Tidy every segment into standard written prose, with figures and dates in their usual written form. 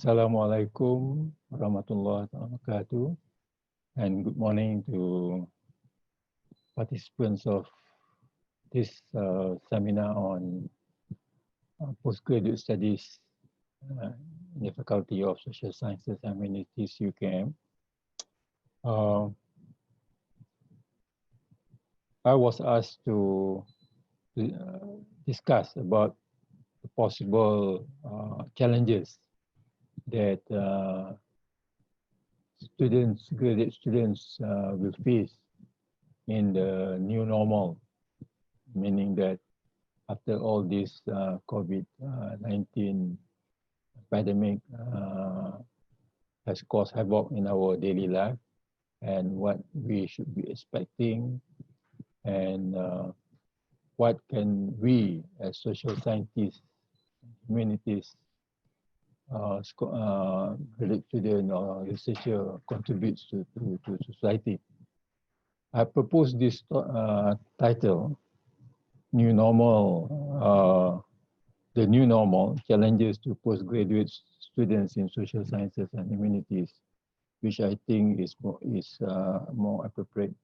Assalamualaikum warahmatullahi wabarakatuh, and good morning to participants of this seminar on postgraduate studies in the Faculty of Social Sciences and Humanities, UKM. I was asked to discuss about the possible challenges that graduate students will face in the new normal, meaning that after all this COVID-19 pandemic has caused havoc in our daily life, and what we should be expecting, and what can we as social scientists, humanities, graduate student or researcher contributes to society. I propose this title, New Normal, the New Normal, Challenges to Postgraduate Students in Social Sciences and Humanities, which I think is more appropriate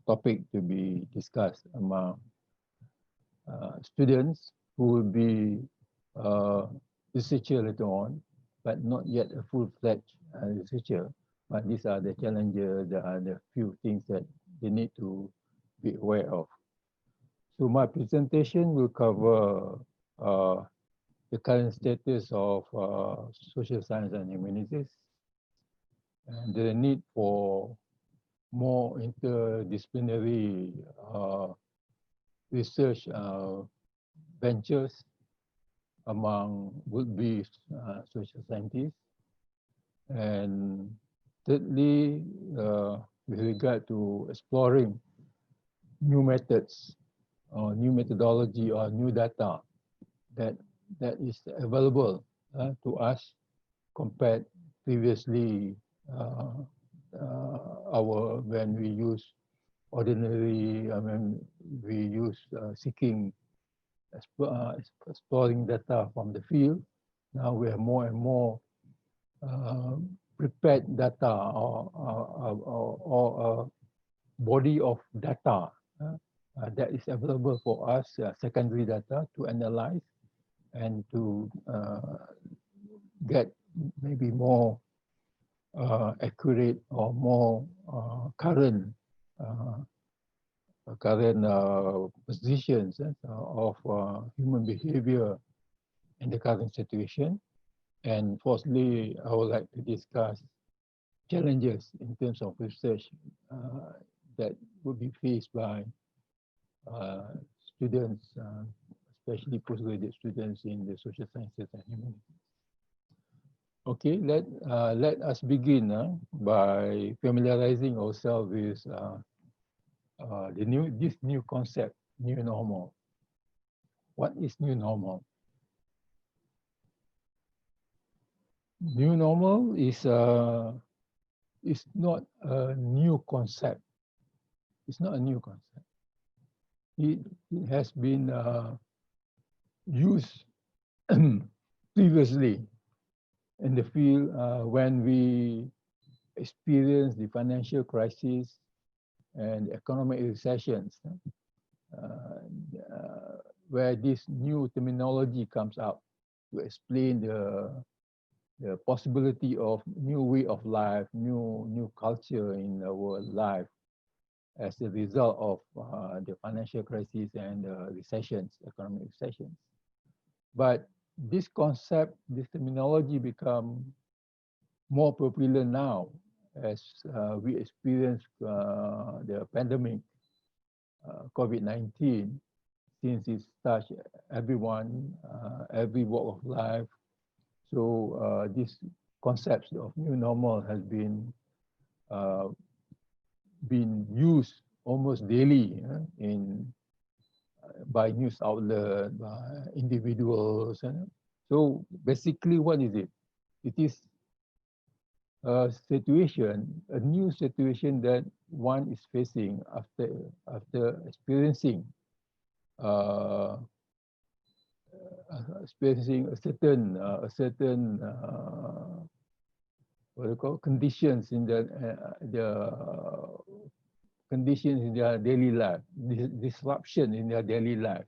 topic to be discussed among students who will be researcher later on, but not yet a full-fledged researcher. But these are the challenges, there are the few things that they need to be aware of. So my presentation will cover the current status of social science and humanities, and the need for more interdisciplinary research ventures among would-be social scientists. And thirdly, with regard to exploring new methods or new methodology or new data that is available to us compared previously when we use ordinary, we use seeking exploring data from the field. Now we have more and more prepared data or body of data that is available for us, secondary data to analyze and to get maybe more accurate or more current positions of human behavior in the current situation. And fourthly, I would like to discuss challenges in terms of research that would be faced by students, especially postgraduate students in the social sciences and humanities. Okay, let us begin by familiarizing ourselves with this new concept, new normal. What is new normal? New normal is not a new concept. It's not a new concept. It has been used previously in the field when we experienced the financial crisis and economic recessions, where this new terminology comes out to explain the possibility of new way of life, new culture in our life as a result of the financial crisis and recessions, economic recessions. But this concept, this terminology become more popular now as we experience the pandemic, COVID-19, since it's touched everyone, every walk of life. So this concept of new normal has been used almost daily by news outlets, by individuals. So basically, what is it? It is a situation, a new situation that one is facing after experiencing experiencing a certain what do you call conditions in the conditions in their daily life, disruption in their daily life.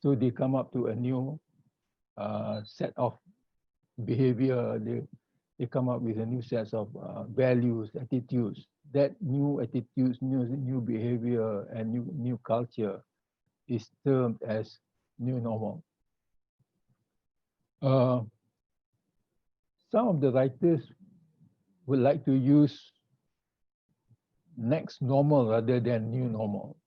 So they come up to a new set of behavior. They come up with a new set of values, attitudes. That new attitudes, new behavior, and new culture is termed as new normal. Some of the writers would like to use next normal rather than new normal,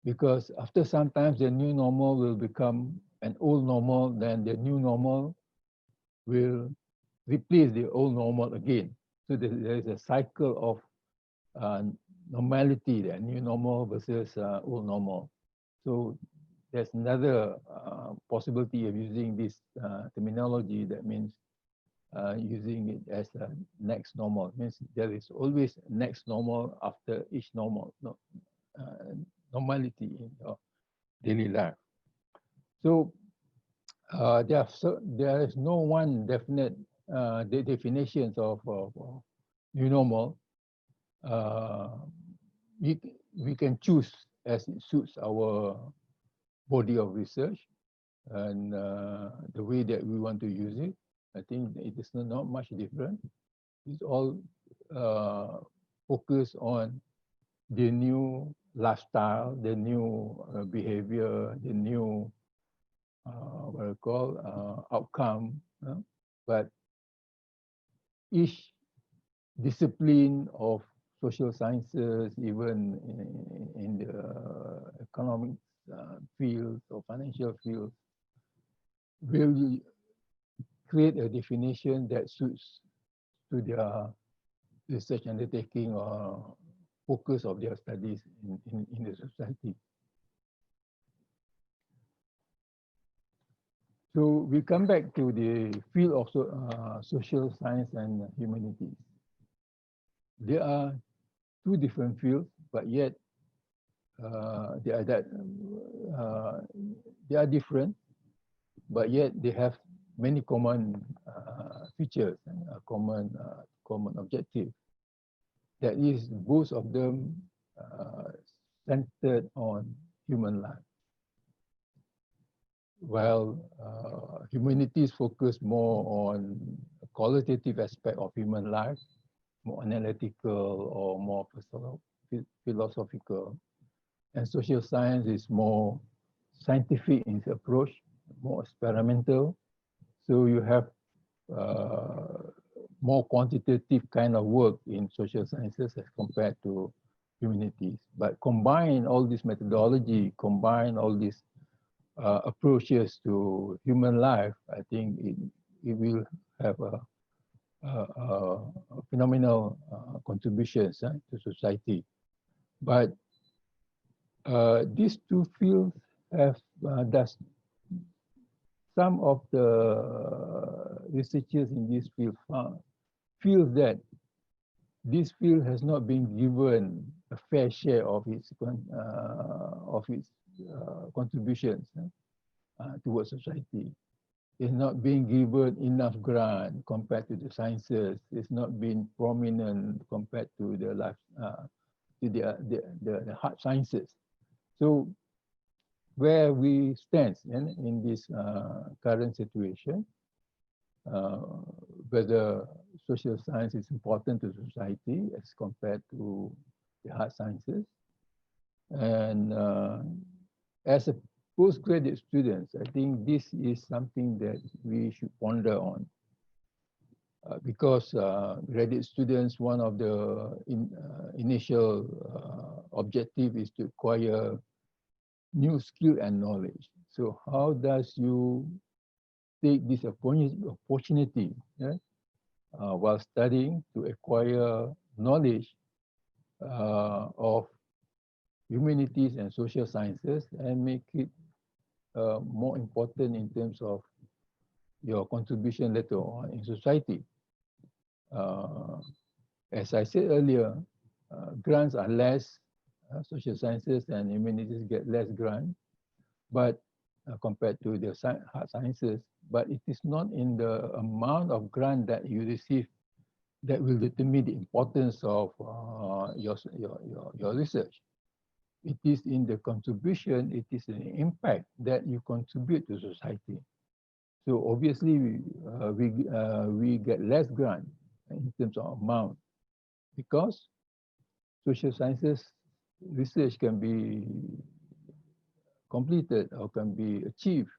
because after some time the new normal will become an old normal, then the new normal will replace the old normal again. So there is a cycle of normality, the new normal versus old normal. So there's another possibility of using this terminology. That means using it as a next normal. It means there is always next normal after each normal, normality in your daily life. So there is no one definite definitions of new normal. We can choose as it suits our body of research and the way that we want to use it. I think it is not much different. It's all focused on the new lifestyle, the new behavior, the new what I call outcome. But each discipline of social sciences, even in the economic field or financial field, will create a definition that suits to their research undertaking or focus of their studies in the society. So we come back to the field of social science and humanities. There are two different fields, but yet they are different, but yet they have many common features and a common objective. That is, both of them centered on human life. While humanities focus more on a qualitative aspect of human life, more analytical or more philosophical, and social science is more scientific in its approach, more experimental. So you have more quantitative kind of work in social sciences as compared to humanities. But combine all this methodology, combine all these approaches to human life, I think it will have a phenomenal contributions to society. But these two fields have some of the researchers in this field feel that this field has not been given a fair share of its contributions towards society. It's not being given enough grant compared to the sciences. It's not been prominent compared to the life, to the hard sciences. So where we stand in this current situation, whether social science is important to society as compared to the hard sciences. And as a postgraduate students, I think this is something that we should ponder on. Because graduate students, one of the initial objective is to acquire new skill and knowledge. So how does you take this opportunity while studying to acquire knowledge of humanities and social sciences and make it more important in terms of your contribution later on in society? As I said earlier, grants are less, social sciences and humanities get less grant, but compared to the hard sciences, but it is not in the amount of grant that you receive that will determine the importance of your research. It is in the contribution, it is an impact that you contribute to society. So obviously, we get less grant in terms of amount because social sciences research can be completed or can be achieved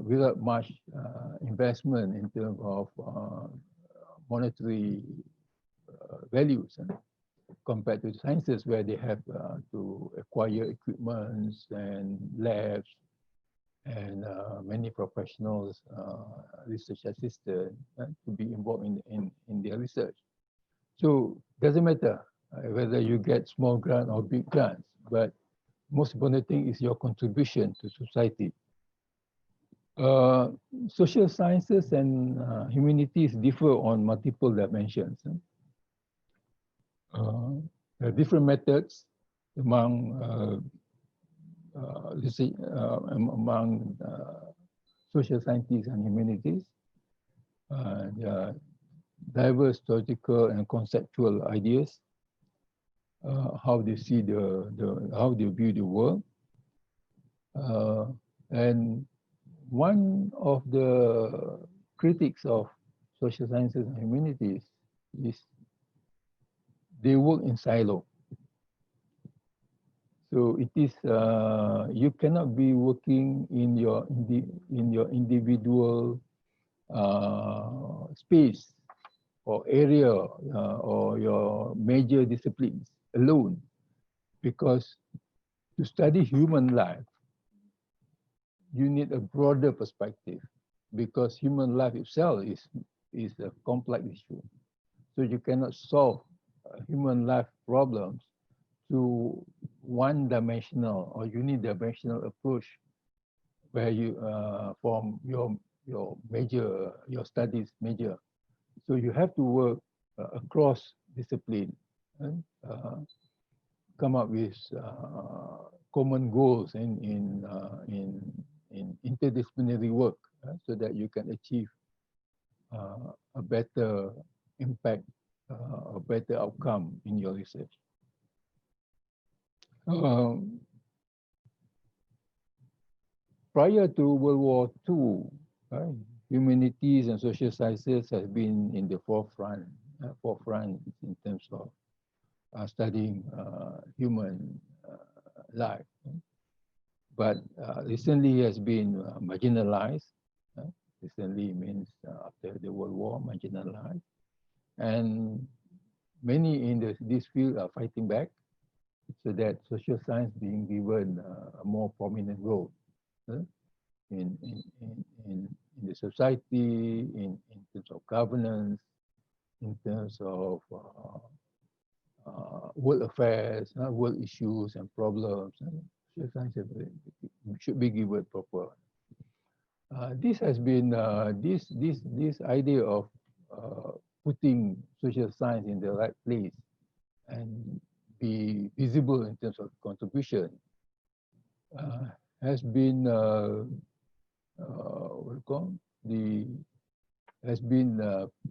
without much investment in terms of monetary values compared to sciences where they have to acquire equipments and labs and many professionals, research assistants to be involved in their research. So doesn't matter whether you get small grant or big grants, but most important thing is your contribution to society. Social sciences and humanities differ on multiple dimensions. There are different methods among social sciences and humanities. There are diverse theoretical and conceptual ideas, how they see how they view the world. And one of the critics of social sciences and humanities is they work in silo. So it is you cannot be working in your individual space or area or your major disciplines alone, because to study human life, you need a broader perspective, because human life itself is a complex issue. So you cannot solve human life problems through one-dimensional or unidimensional approach, where you from your studies major. So you have to work across discipline and come up with common goals in interdisciplinary work, so that you can achieve a better impact, a better outcome in your research. Prior to World War II, humanities and social sciences has been in the forefront in terms of studying human life. But recently has been marginalized. Recently means after the World War, marginalized. And many in this field are fighting back, so that social science being given a more prominent role in the society, in terms of governance, in terms of world affairs, world issues and problems. Social science should be given proper. This has been this idea of putting social science in the right place and be visible in terms of contribution has been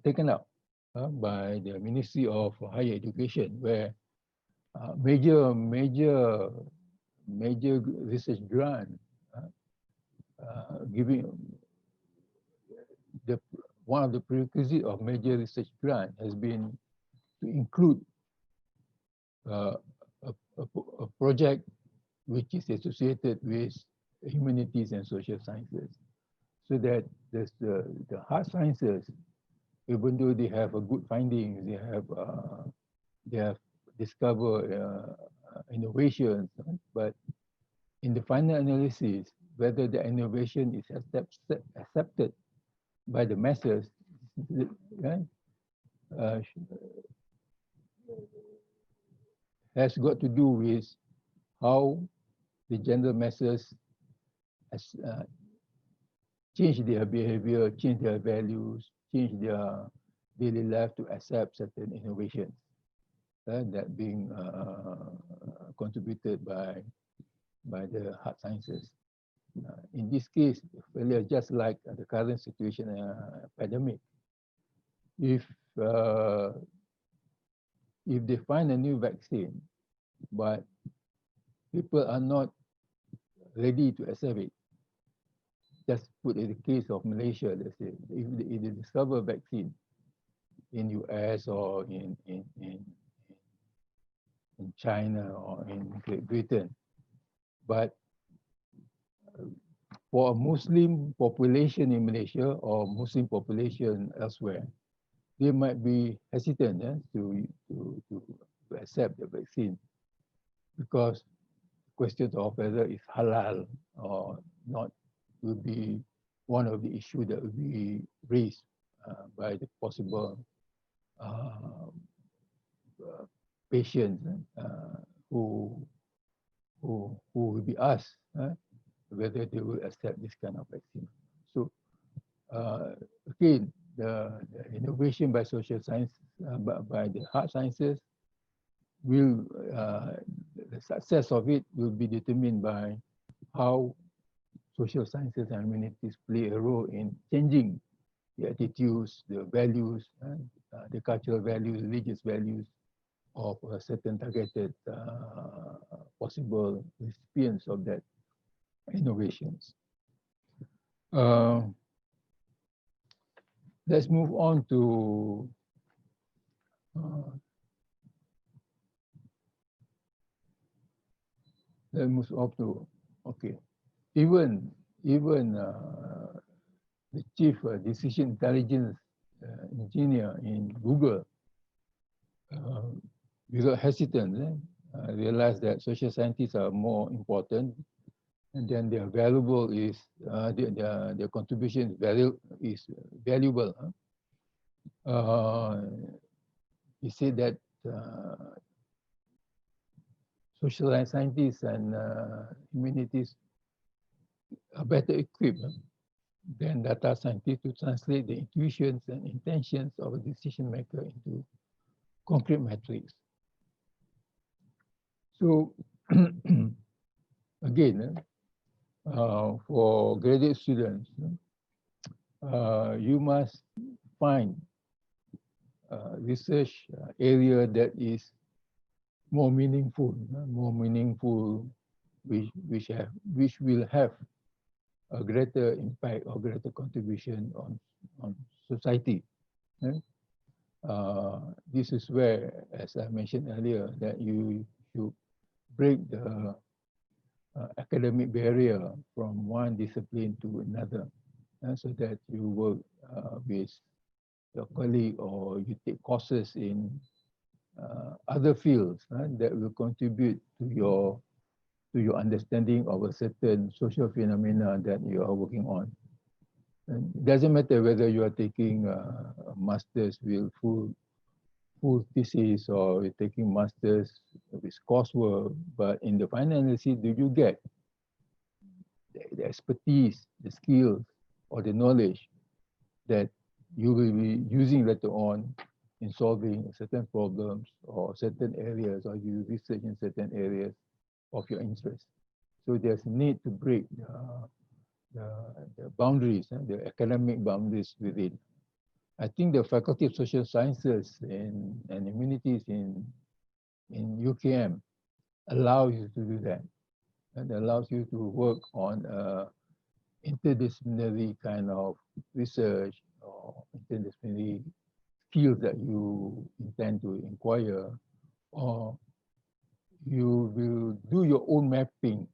taken up by the Ministry of Higher Education, where major research grant giving one of the prerequisites of major research grant has been to include a project which is associated with humanities and social sciences, so that the hard sciences, even though they have a good findings, they have discovered innovations, but in the final analysis, whether the innovation is accepted by the masses has got to do with how the general masses has changed their behavior, changed their values, changed their daily life to accept certain innovations that being contributed by by the hard sciences. In this case, failure just like the current situation, pandemic. If they find a new vaccine, but people are not ready to accept it, just put in the case of Malaysia, let's say, if they discover a vaccine in US or in China or in Great Britain, but for a Muslim population in Malaysia or Muslim population elsewhere, they might be hesitant to accept the vaccine because the question of whether it's halal or not will be one of the issues that will be raised by the possible patients who will be asked whether they will accept this kind of vaccine. So again, the innovation by social science, by the hard sciences, will the success of it will be determined by how social sciences and humanities play a role in changing the attitudes, the values, the cultural values, religious values of a certain targeted possible recipients of that innovations. Let's move on to okay. Even the chief decision intelligence engineer in Google, without hesitance, realized that social scientists are more important, and then their valuable is their contribution is valuable. He said that social scientists and humanities are better equipped than data scientists to translate the intuitions and intentions of a decision maker into concrete metrics. So again, for graduate students, you must find research area that is more meaningful, which will have a greater impact or greater contribution on society. This is where, as I mentioned earlier, that you should break the academic barrier from one discipline to another, so that you work with your colleague or you take courses in other fields that will contribute to your understanding of a certain social phenomena that you are working on. And it doesn't matter whether you are taking a master's with full thesis or you're taking master's with coursework, but in the final analysis, do you get the expertise, the skills, or the knowledge that you will be using later on in solving certain problems or certain areas, or you research in certain areas of your interest? So there's need to break the boundaries, the academic boundaries within. I think the Faculty of Social Sciences and Humanities in UKM allows you to do that. And allows you to work on interdisciplinary kind of research or interdisciplinary skills that you intend to inquire, or you will do your own mapping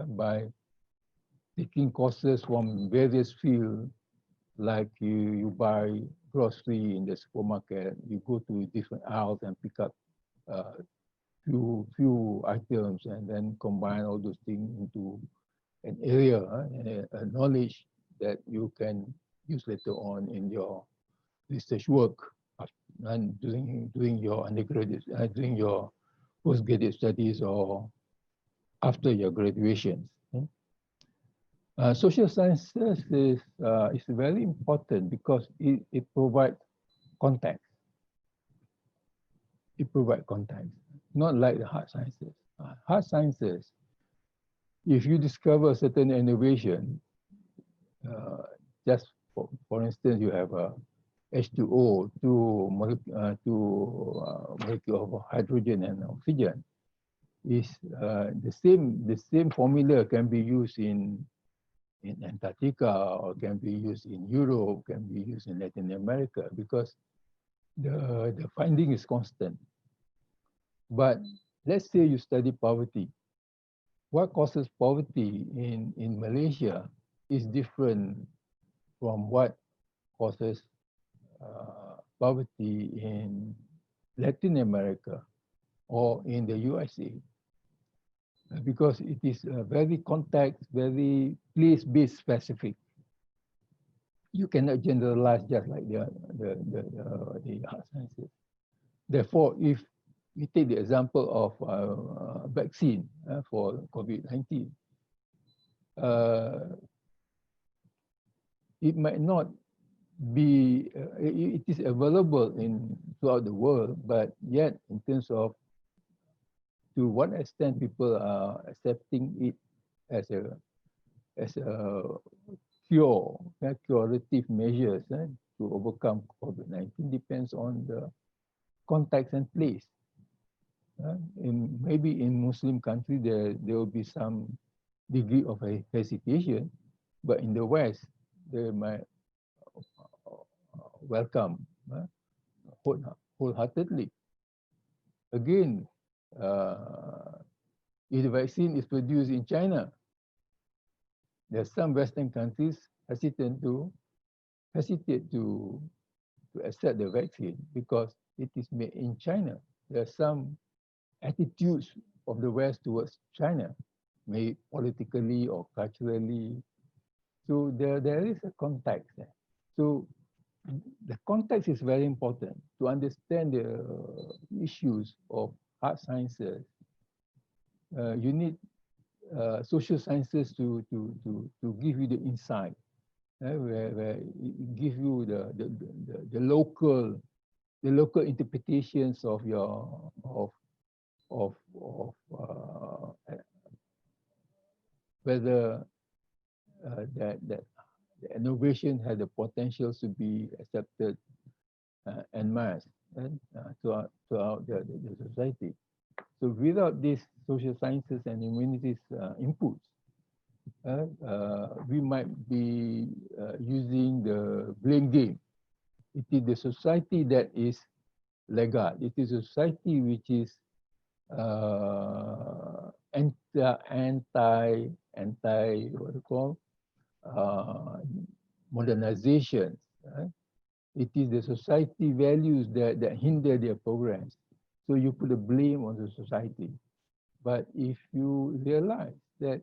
by taking courses from various fields, like you buy grocery in the supermarket, you go to different aisles and pick up few items and then combine all those things into an area, a knowledge that you can use later on in your research work and doing your undergraduate, doing your postgraduate studies or after your graduations. Social sciences is very important because it provides context. It provides context, not like the hard sciences. Hard sciences, if you discover a certain innovation, just for instance, you have a H2O, molecule of hydrogen and oxygen, is the same formula can be used in Antarctica, or can be used in Europe, can be used in Latin America, because the finding is constant. But let's say you study poverty. What causes poverty in Malaysia is different from what causes poverty in Latin America or in the USA, because it is very context, very place-based specific. You cannot generalize just like the art sciences. Therefore, if we take the example of vaccine for COVID-19, it might not be, it is available throughout the world, but yet in terms of to what extent people are accepting it as a curative measures to overcome COVID-19 depends on the context and place. Maybe in Muslim country there will be some degree of a hesitation, but in the West they might welcome wholeheartedly. Again, if the vaccine is produced in China, there are some Western countries hesitate to accept the vaccine because it is made in China. There are some attitudes of the West towards China, maybe politically or culturally. So there is a context there. So the context is very important to understand the issues of hard sciences. You need social sciences to give you the insight, where it give you the local interpretations of your whether that the innovation has the potential to be accepted en masse throughout the society. So without these social sciences and humanities inputs, we might be using the blame game. It is the society that is laggard. It is a society which is anti what you call modernization. It is the society values that hinder their progress. So you put the blame on the society. But if you realize that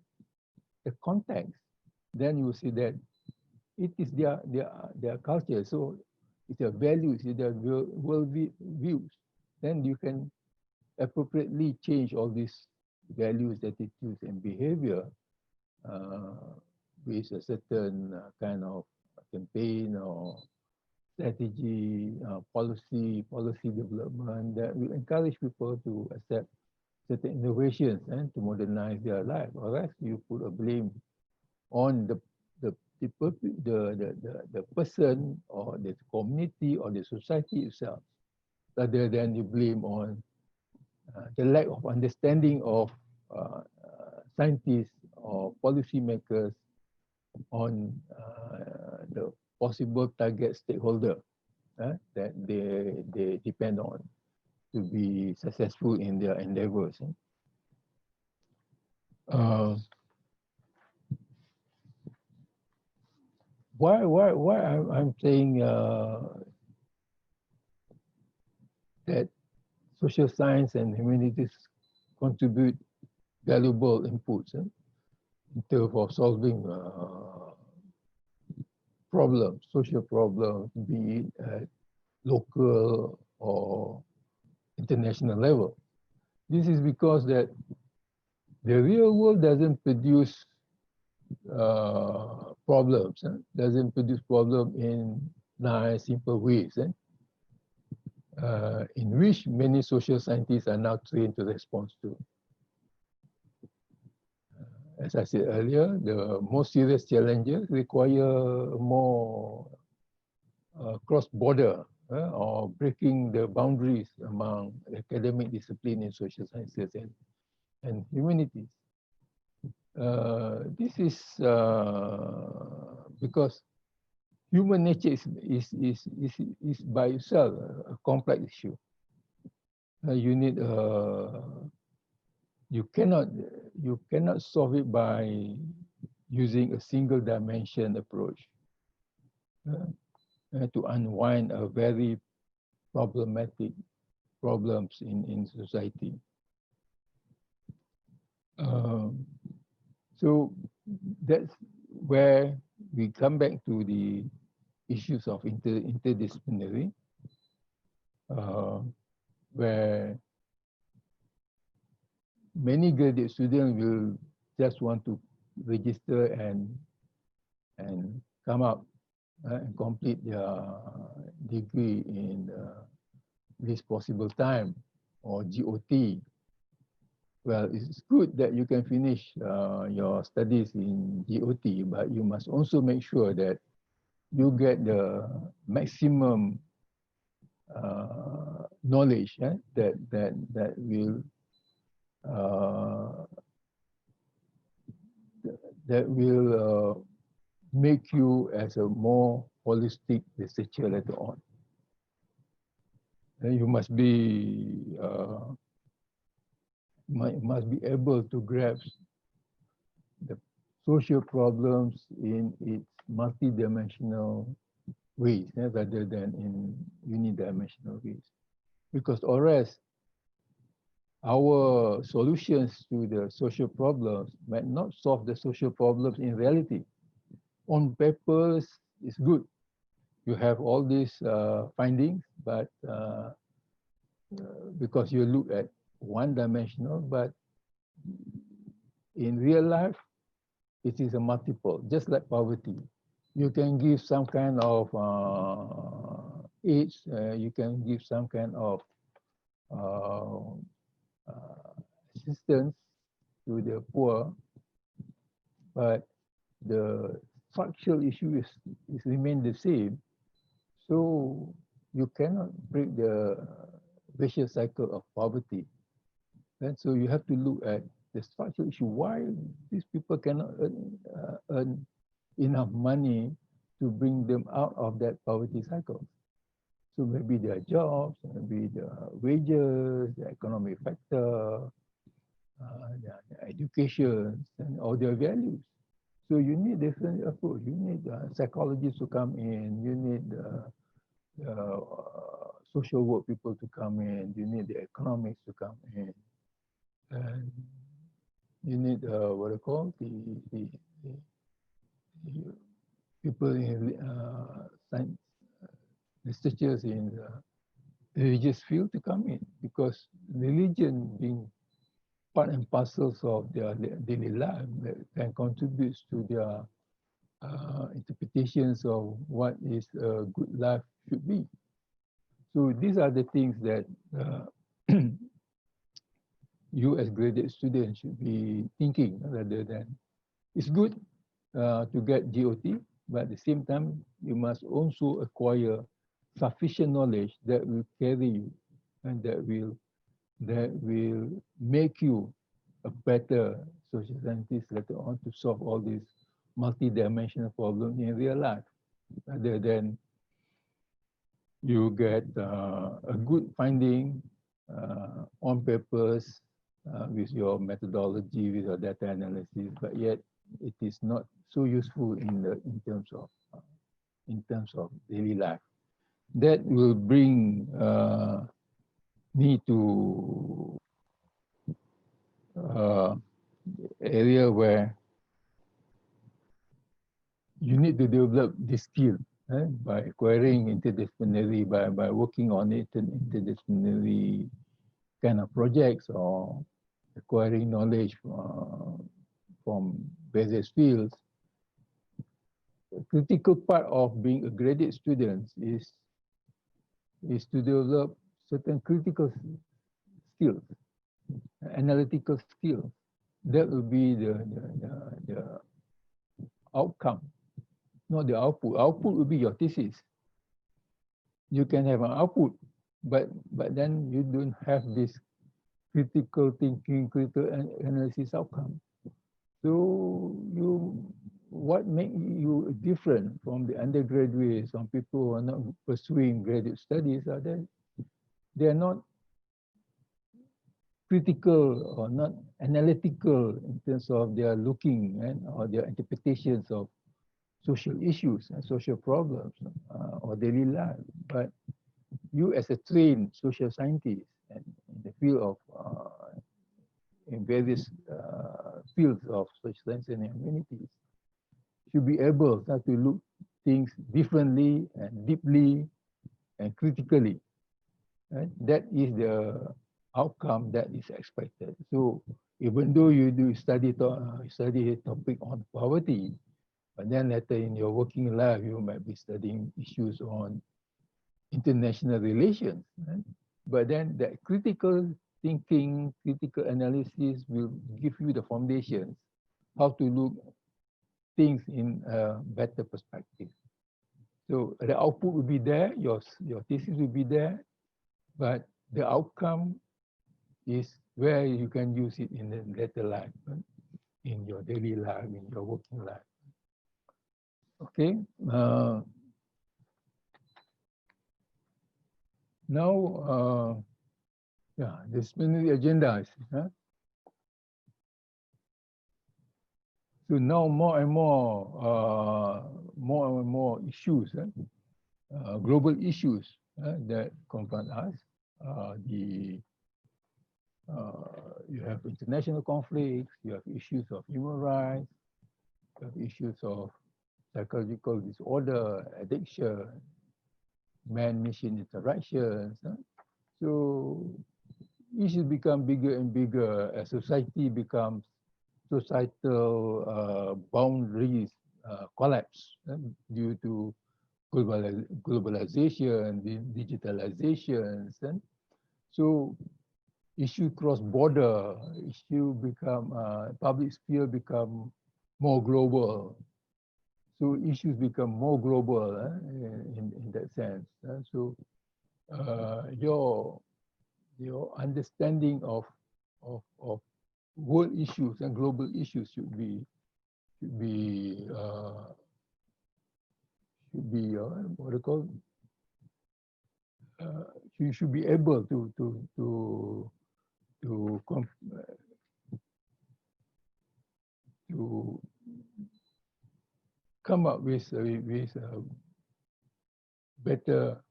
the context, then you see that it is their culture. So it's their values, it's their world views. Then you can appropriately change all these values, attitudes, and behavior with a certain kind of campaign or strategy, policy development that will encourage people to accept certain innovations and to modernize their life. Or else you put a blame on the person or the community or the society itself, rather than you blame on the lack of understanding of scientists or policymakers on the possible target stakeholder that they depend on to be successful in their endeavors. Why I'm saying that social science and humanities contribute valuable inputs in terms of solving problems, social problems, be it at local or international level. This is because that the real world doesn't produce problems, doesn't produce problem in nice, simple ways, in which many social scientists are now trained to respond to. as I said earlier, the most serious challenges require more cross-border or breaking the boundaries among academic discipline in social sciences and humanities. This is because human nature is by itself a complex issue. You need you cannot solve it by using a single dimension approach to unwind a very problematic problems in society. So that's where we come back to the issues of interdisciplinary, where many graduate students will just want to register and come up and complete their degree in least possible time, or GOT. Well, it's good that you can finish your studies in GOT, but you must also make sure that you get the maximum knowledge that will make you as a more holistic researcher later on. And you must be able to grasp the social problems in its multidimensional ways rather than in unidimensional ways. Because or else our solutions to the social problems might not solve the social problems in reality. On papers, it's good. You have all these findings, but because you look at one dimensional, but in real life, it is a multiple, just like poverty. You can give some kind of aids, you can give some kind of assistance to the poor, but the structural issue is remain the same. So you cannot break the vicious cycle of poverty. And so you have to look at the structural issue. Why these people cannot earn enough money to bring them out of that poverty cycle? So maybe their jobs, maybe the wages, the economic factor, their education, and all their values. So you need different approach. You need psychologists to come in. You need social work people to come in. You need the economics to come in. And you need what I call the people in science, researchers in the religious field to come in, because religion being part and parcels of their daily life can contribute to their interpretations of what is a good life should be. So these are the things that you as graduate students should be thinking, rather than it's good to get GOT, but at the same time, you must also acquire sufficient knowledge that will carry you and that will make you a better social scientist later on to solve all these multi-dimensional problems in real life, rather than you get a good finding on papers with your methodology, with your data analysis, but yet it is not so useful in terms of daily life. That will bring me to area where you need to develop this skill by acquiring interdisciplinary, by working on it in interdisciplinary kind of projects, or acquiring knowledge from various fields. A critical part of being a graduate student is to develop certain critical skills, analytical skills, That will be the outcome, not the output. Output will be your thesis. You can have an output, but then you don't have this critical thinking, critical analysis outcome. So what makes you different from the undergraduates, some people who are not pursuing graduate studies are that they are not critical or not analytical in terms of their looking or their interpretations of social issues and social problems or daily life. But you as a trained social scientist and in the field of in various fields of social science and humanities should be able to look things differently and deeply and critically. Right? That is the outcome that is expected. So even though you do study a topic on poverty, but then later in your working life you might be studying issues on international relations. Right? But then that critical thinking, critical analysis will give you the foundations how to look things in a better perspective. So the output will be there, your thesis will be there, but the outcome is where you can use it in the later life, right? In your daily life, in your working life. Okay. Now, yeah, this many agendas. Huh? So now more and more issues, global issues that confront us. You have international conflicts, you have issues of human rights, you have issues of psychological disorder, addiction, man-machine interactions. So issues become bigger and bigger as society becomes societal boundaries collapse due to globalization, digitalization. So issue cross border, issue become public sphere become more global. So issues become more global in that sense. So your understanding of world issues and global issues should be what do you call? You should be able to come up with better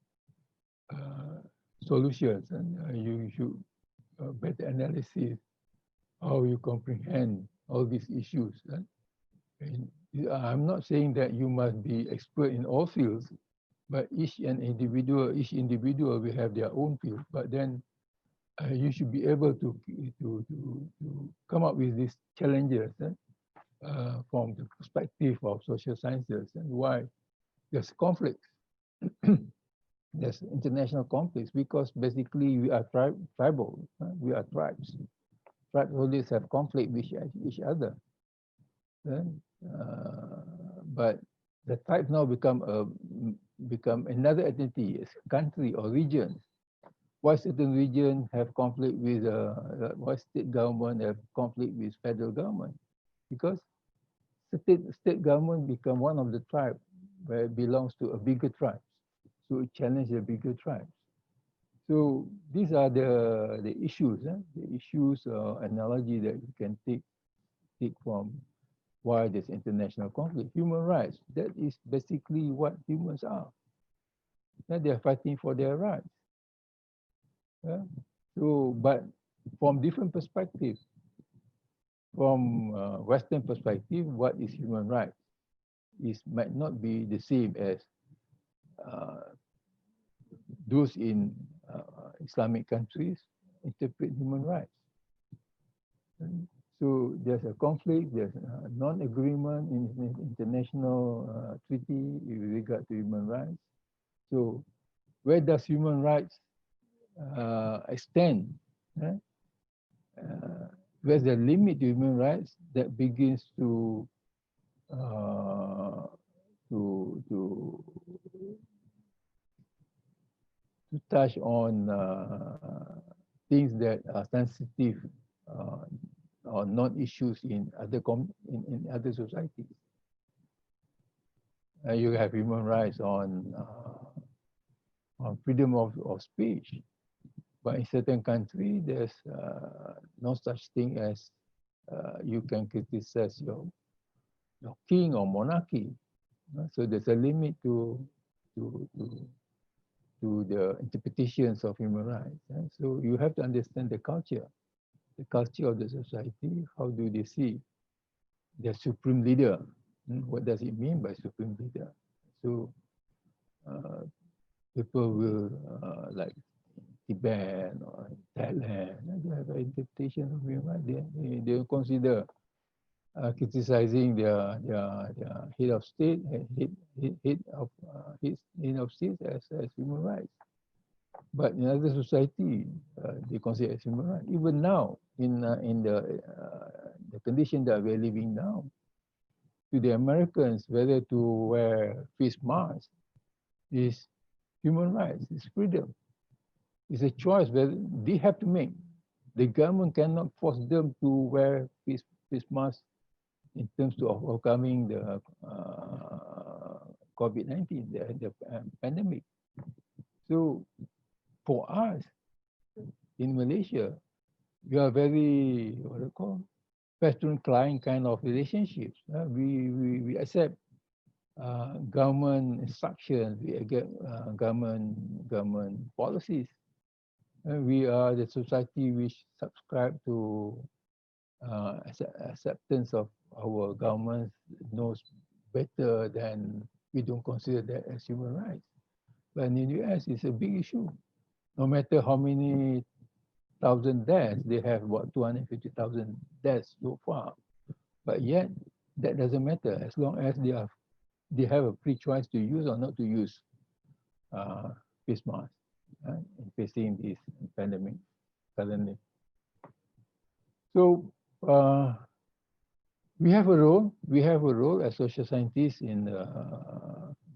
solutions, and you should better analysis how you comprehend all these issues. And I'm not saying that you must be expert in all fields, but each individual will have their own field. But then you should be able to come up with these challenges from the perspective of social sciences and why there's conflicts. There's international conflicts because basically we are tribal. We are tribes. Tribes always have conflict with each other. But the tribes now become another entity, a country or regions. Why certain regions have conflict with why state government have conflict with federal government? Because state government become one of the tribes where it belongs to a bigger tribe. So it challenges the bigger tribes. So these are the issues, the issues analogy that you can take from why there's international conflict. Human rights, that is basically what humans are. They're fighting for their rights. So, but from different perspectives, from Western perspective, what is human rights? Might not be the same as those in Islamic countries interpret human rights. So there's a conflict, there's a non-agreement in international treaty with regard to human rights. So where does human rights extend? where's the limit to human rights that begins uh, to to to touch on things that are sensitive uh, or non-issues in in other societies. You have human rights on freedom of speech, but in certain countries there's no such thing as you can criticize your king or monarchy. So there's a limit to the interpretations of human rights. So you have to understand the culture of the society. How do they see their supreme leader? What does it mean by supreme leader? So people will like Tibet or Thailand, they have an interpretation of human rights. They consider criticizing their head of state, head of state as human rights. But in other society, they consider as human rights. Even now, in the condition that we're living now, to the Americans, whether to wear face masks is human rights, it's freedom. It's a choice that they have to make. The government cannot force them to wear face masks in terms of overcoming the COVID-19, the pandemic. So for us in Malaysia, we are very, what do you call, patron-client kind of relationships. We accept government instructions, we get government policies. We are the society which subscribe to acceptance of our government knows better than we don't consider that as human rights. But in the US, it's a big issue. No matter how many thousand deaths, they have about 250,000 deaths so far. But yet, that doesn't matter as long as they have a free choice to use or not to use face masks in facing this pandemic suddenly. So we have a role. We have a role as social scientists in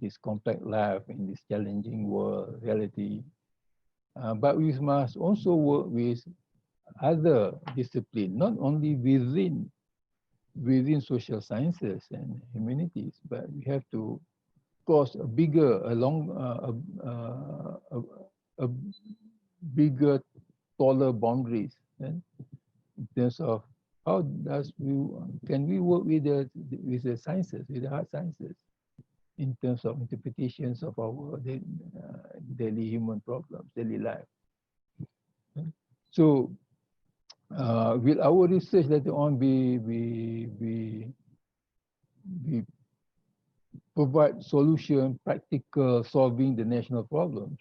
this complex life, in this challenging world reality. But we must also work with other disciplines, not only within social sciences and humanities, but we have to cross a bigger, bigger, taller boundaries in terms of how can we work with the sciences, with the hard sciences, in terms of interpretations of our daily human problems, daily life. So will our research later on be provide solution, practical, solving the national problems?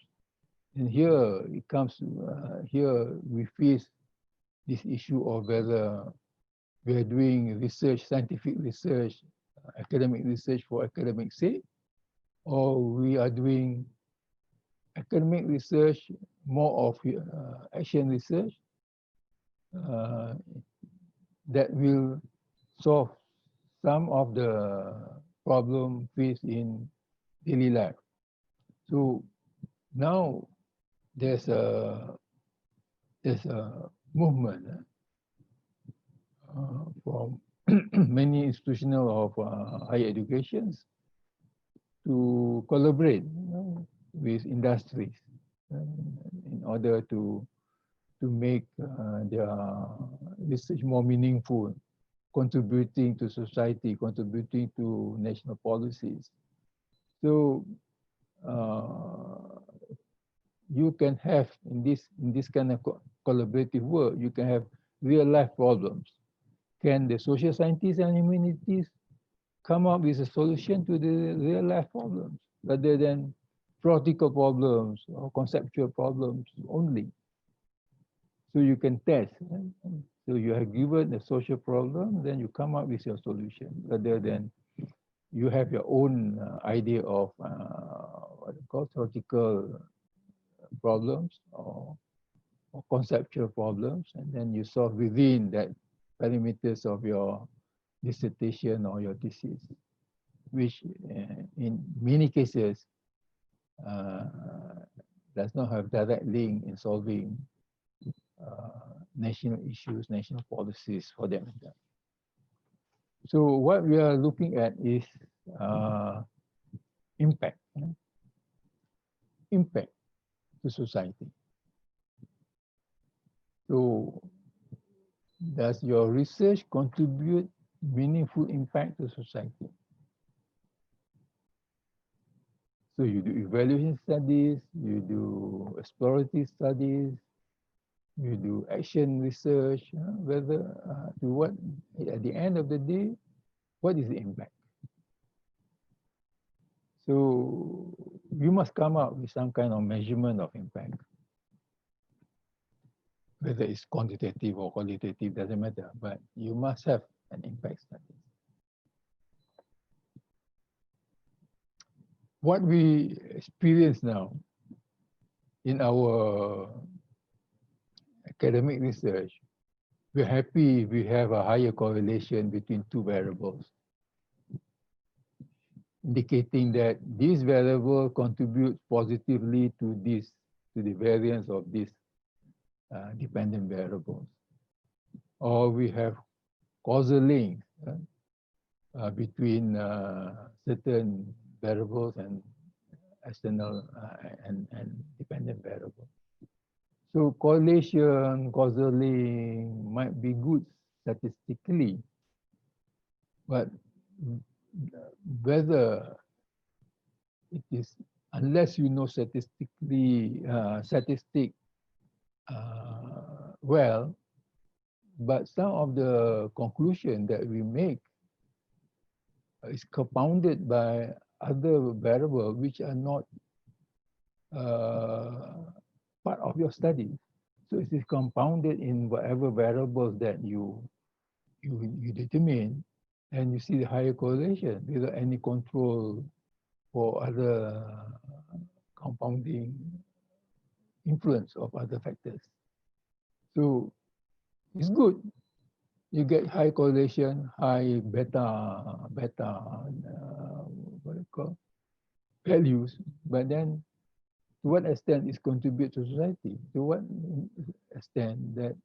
And here it comes, here we face this issue of whether we are doing research, scientific research, academic research for academic sake, or we are doing academic research, more of action research that will solve some of the problem faced in daily life. So now there's a movement from many institutional of higher educations to collaborate with industries in order to make their research more meaningful, contributing to society, contributing to national policies. So you can have in this kind of collaborative work, you can have real life problems. Can the social scientists and humanities come up with a solution to the real life problems rather than theoretical problems or conceptual problems only? So you can test. So you have given a social problem, then you come up with your solution rather than you have your own idea of what you call theoretical problems or conceptual problems, and then you solve within that parameters of your dissertation or your thesis, which in many cases does not have direct link in solving national issues, national policies for that matter. So what we are looking at is impact, impact to society. So does your research contribute meaningful impact to society? So you do evaluation studies, you do exploratory studies, you do action research, whether to what, at the end of the day, what is the impact? So you must come up with some kind of measurement of impact. Whether it's quantitative or qualitative, doesn't matter, but you must have an impact study. What we experience now in our academic research, we're happy we have a higher correlation between two variables, indicating that this variable contributes positively to this, to the variance of these dependent variables. Or we have causal links between certain variables and external and dependent variables. So correlation, causal link might be good statistically, but whether it is, unless you know statistically, well, but some of the conclusion that we make is compounded by other variables which are not part of your study. So it is compounded in whatever variables that you determine, and you see the higher correlation without any control for other compounding influence of other factors. So it's good. You get high correlation, high beta what do you call, values, but then to what extent is contribute to society? To what extent that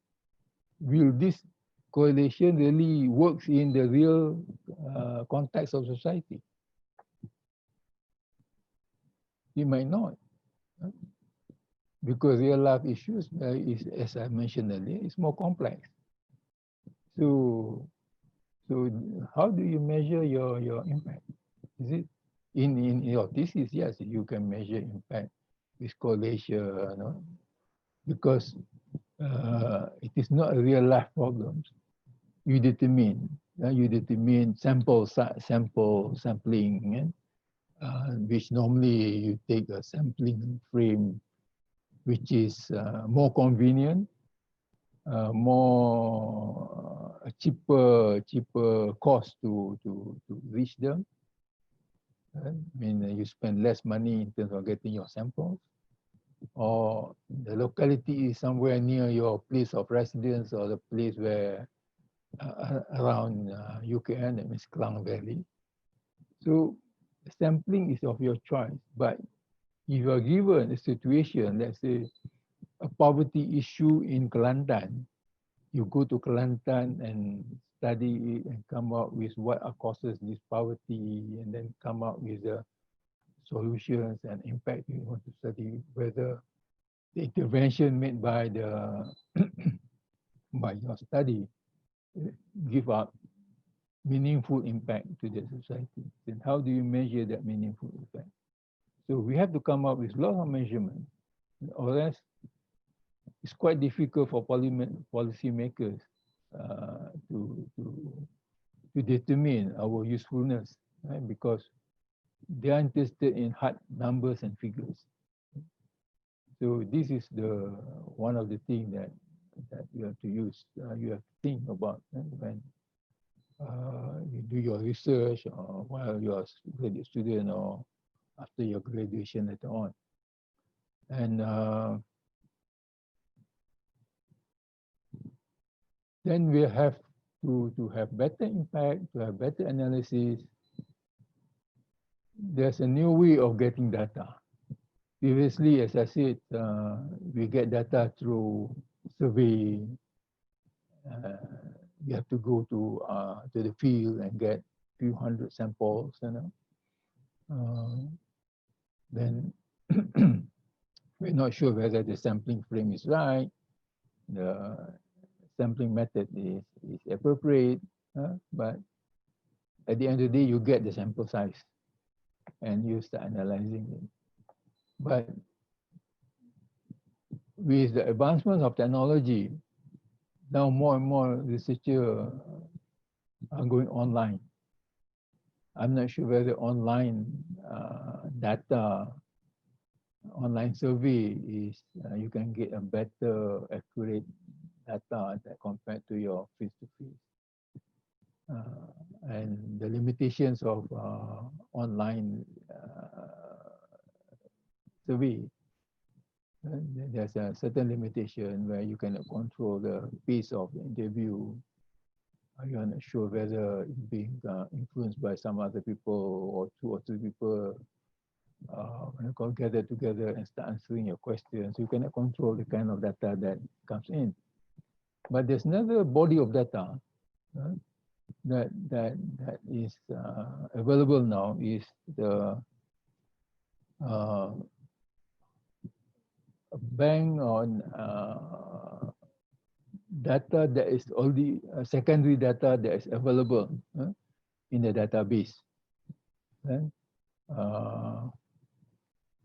will this correlation really works in the real context of society? It might not, because real life issues is, as I mentioned earlier, is more complex. So how do you measure your impact? Is it in your thesis? Yes, you can measure impact with correlation, because it is not a real life problem. You determine sampling, which normally you take a sampling frame, which is more convenient, more cheaper cost to reach them. I mean, you spend less money in terms of getting your samples, or the locality is somewhere near your place of residence or the place where around UKN, that means Klang Valley. So sampling is of your choice, but if you are given a situation, let's say a poverty issue in Kelantan, you go to Kelantan and study it and come up with what causes this poverty, and then come up with the solutions and impact you want to study, whether the intervention made by the by your study give up meaningful impact to the society. Then how do you measure that meaningful impact? So we have to come up with lots of measurements, or else it's quite difficult for policymakers to determine our usefulness, right? Because they are interested in hard numbers and figures. So this is the one of the things that you have to use. You have to think about when you do your research, or while you are a graduate student, or after your graduation later on. And then we have to have better impact, to have better analysis, there's a new way of getting data. Previously, as I said, we get data through survey. You have to go to the field and get few hundred samples, then we're not sure whether the sampling frame is right, the sampling method is appropriate, but at the end of the day, you get the sample size and you start analyzing it. But with the advancement of technology, now more and more researchers are going online. I'm not sure whether online data, online survey is, you can get a better, accurate data that compared to your face-to-face. And the limitations of online survey. There's a certain limitation where you cannot control the pace of the interview. You are not sure whether it's being influenced by some other people or two or three people when you gather together and start answering your questions. You cannot control the kind of data that comes in. But there's another body of data that is available now is the bank on data that is already secondary data that is available in the database.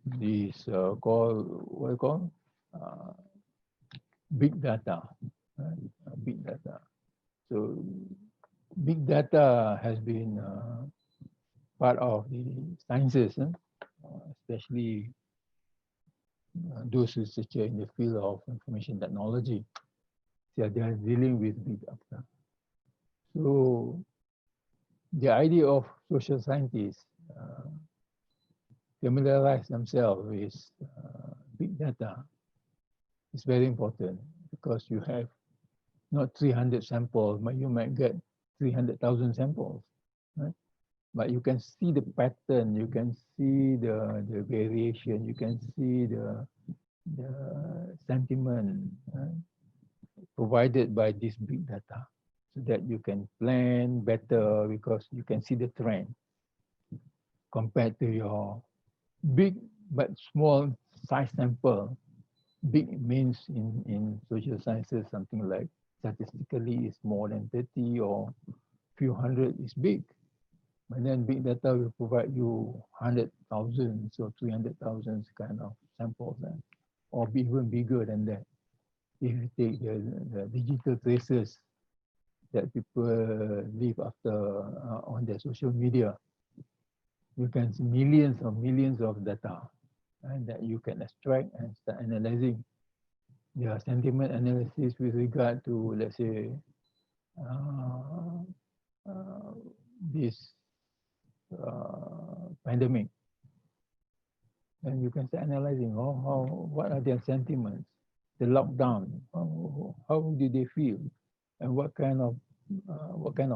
This what you call big data. Big data. So big data has been part of the sciences, especially those researchers in the field of information technology. They are dealing with big data. So the idea of social scientists familiarize themselves with big data is very important, because you have not 300 samples, but you might get 300,000 samples. Right? But you can see the pattern, you can see the variation, you can see the sentiment provided by this big data, so that you can plan better, because you can see the trend compared to your big but small size sample. Big means in social sciences something like statistically is more than 30 or few hundred is big. But then big data will provide you 100,000 or 300,000 kind of samples, or be even bigger than that. If you take the digital traces that people leave after on their social media, you can see millions of data, and that you can extract and start analyzing. There are sentiment analysis with regard to, let's say, this pandemic, and you can start analyzing what are their sentiments, the lockdown, how do they feel, and what kind of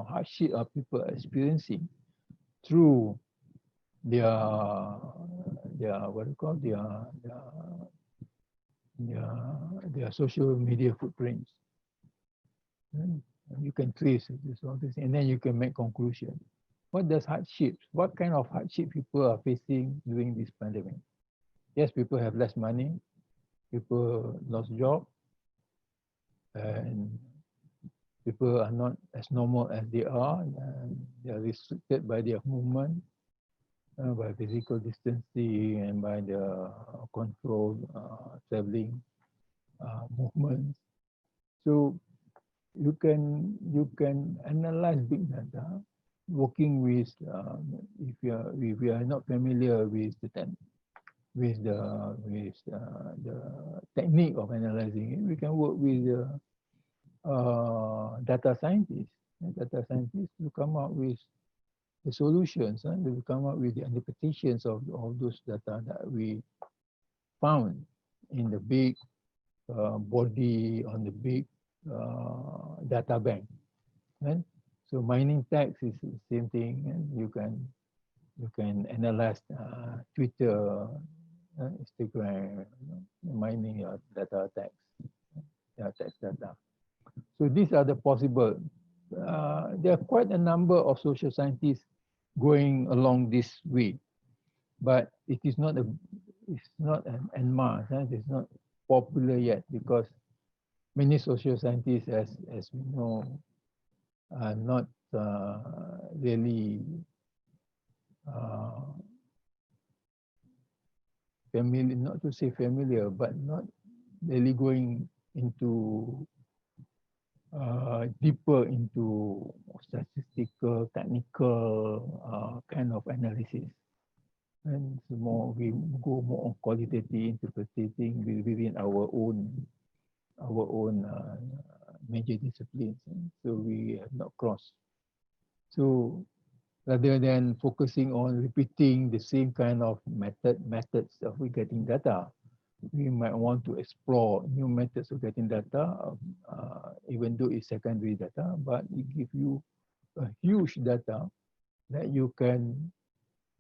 hardship are people experiencing through their what do you call their social media footprints. And you can trace all this, and then you can make conclusion. What kind of hardship people are facing during this pandemic? Yes, people have less money, people lost job, and people are not as normal as they are, and they are restricted by their movement, by physical distancing, and by the controlled traveling movements. So you can analyze big data working with if we are not familiar with the technique of analyzing it, we can work with data scientists. Data scientists to come up with the solutions, and they will come up with the interpretations of all those data that we found in the big body on the big data bank. Right? So mining tags is the same thing, and you can analyze Twitter, Instagram, mining your data tags, text data. So these are the possible. There are quite a number of social scientists going along this way, but it's not an en masse. It's not popular yet because many social scientists, as we know, are not really uh, familiar, not to say familiar, but not really going into deeper into statistical, technical kind of analysis. And so we go more on qualitative interpreting within our own major disciplines. And so we have not crossed. So rather than focusing on repeating the same kind of methods of getting data, we might want to explore new methods of getting data, even though it's secondary data, but it gives you a huge data that you can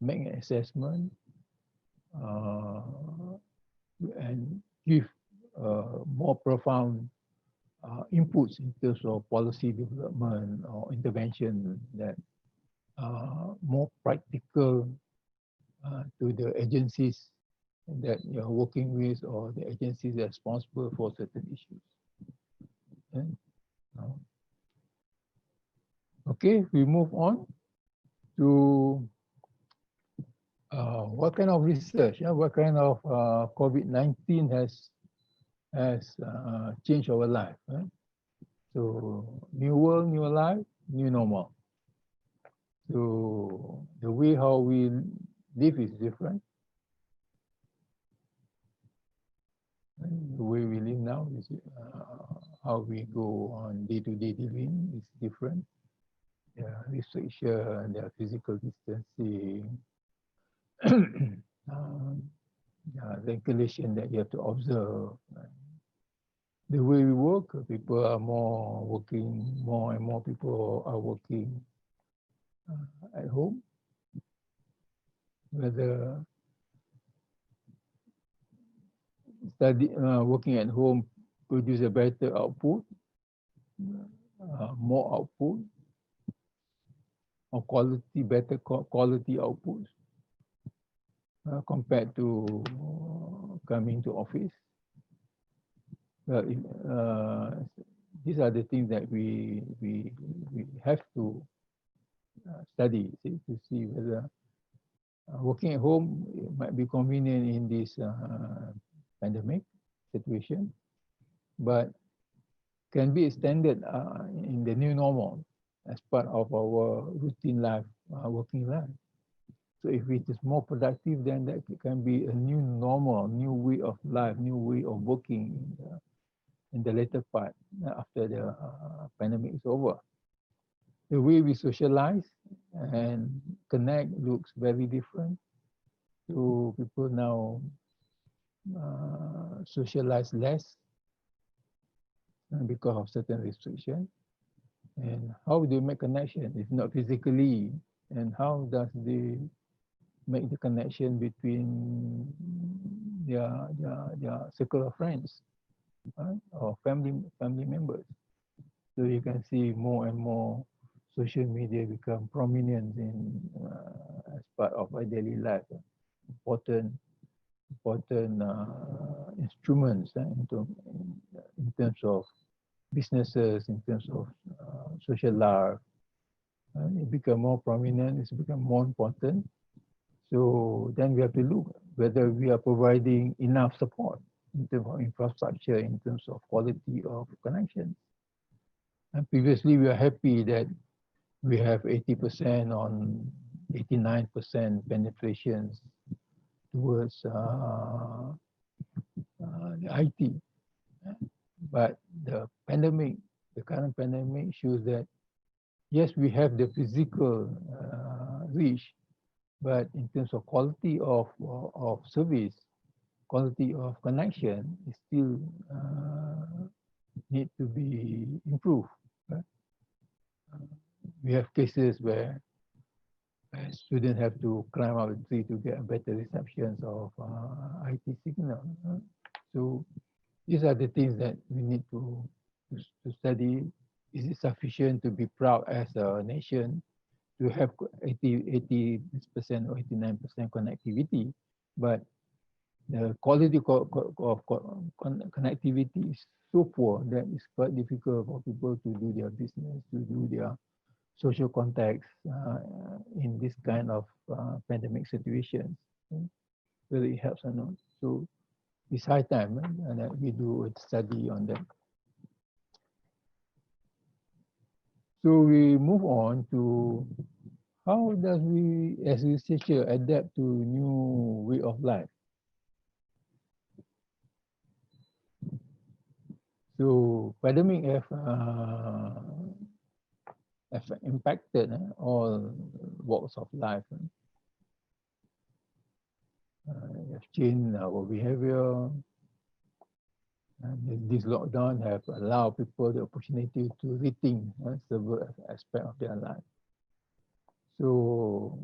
make an assessment and give more profound inputs in terms of policy development or intervention that are more practical to the agencies that you're working with or the agencies responsible for certain issues. And, okay, we move on to what kind of research, what kind of COVID-19 has changed our life. Right? So new world, new life, new normal. So the way how we live is different. And the way we live now is how we go on day-to-day living is different. There are restriction, there are physical distancing, regulation that you have to observe. The way we work, people are more and more people are working at home. Whether working at home produce a better output, more output, or better quality outputs compared to coming to office. These are the things that we have to study to see whether working at home might be convenient in this pandemic situation, but can be extended in the new normal as part of our routine life, working life. So if it is more productive, then that can be a new normal, new way of life, new way of working in the later part after the pandemic is over. The way we socialize and connect looks very different. So people now socialize less because of certain restriction. And how do they make connection if not physically? And how does they make the connection between their circle of friends, right? Or family members? So you can see more and more social media become prominent in as part of our daily life. Important instruments in terms of businesses, in terms of social life. It become more prominent, it's become more important. So then we have to look whether we are providing enough support in terms of infrastructure, in terms of quality of connection. And previously we are happy that we have 80% on 89% penetrations towards the IT. But the current pandemic shows that yes, we have the physical reach, but in terms of quality of service, quality of connection is still need to be improved. Right? we have cases where students have to climb up the tree to get a better reception of IT signal. So these are the things that we need to study. Is it sufficient to be proud as a nation to have 80% or 89% connectivity? But the quality of connectivity is so poor that it's quite difficult for people to do their business, to do their social contacts in this kind of pandemic situations, whether it helps or not. So it's high time that we do a study on that. So we move on to how does we as researcher adapt to new way of life. So pandemic have impacted all walks of life. Have changed our behavior. This lockdown have allowed people the opportunity to rethink several aspects of their life. So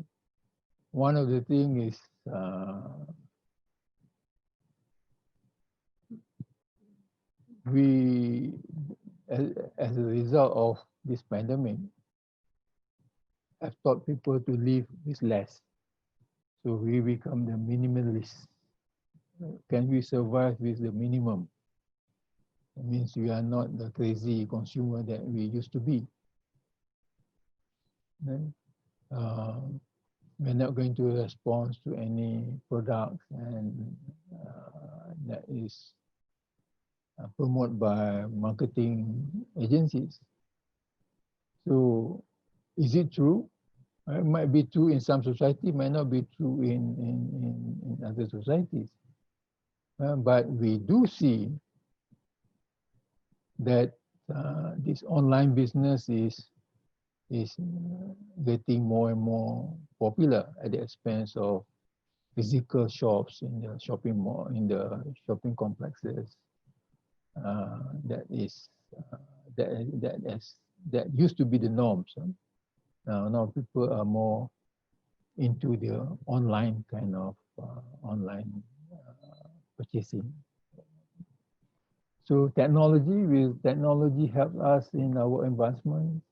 one of the things is we, as a result of this pandemic, have taught people to live with less. So we become the minimalists. Can we survive with the minimum? It means we are not the crazy consumer that we used to be. Then, we're not going to respond to any products and that is promoted by marketing agencies. So is it true? It might be true in some society, might not be true in other societies. But we do see that this online business is getting more and more popular at the expense of physical shops in the shopping mall, in the shopping complexes. That used to be the norms. Now people are more into the online kind of online purchasing. So technology help us in our advancement.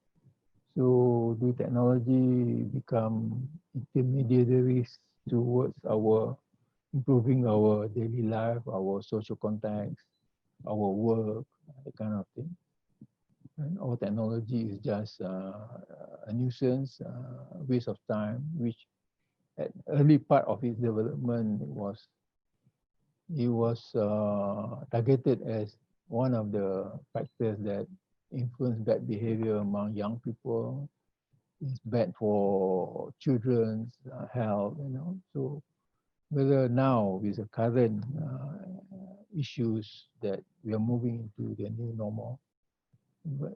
So do technology become intermediaries towards our improving our daily life, our social contacts, our work, that kind of thing. And all technology is just a nuisance, waste of time, which at early part of its development it was targeted as one of the factors that influence bad behavior among young people. It's bad for children's health, So whether now with the current issues that we are moving into the new normal, but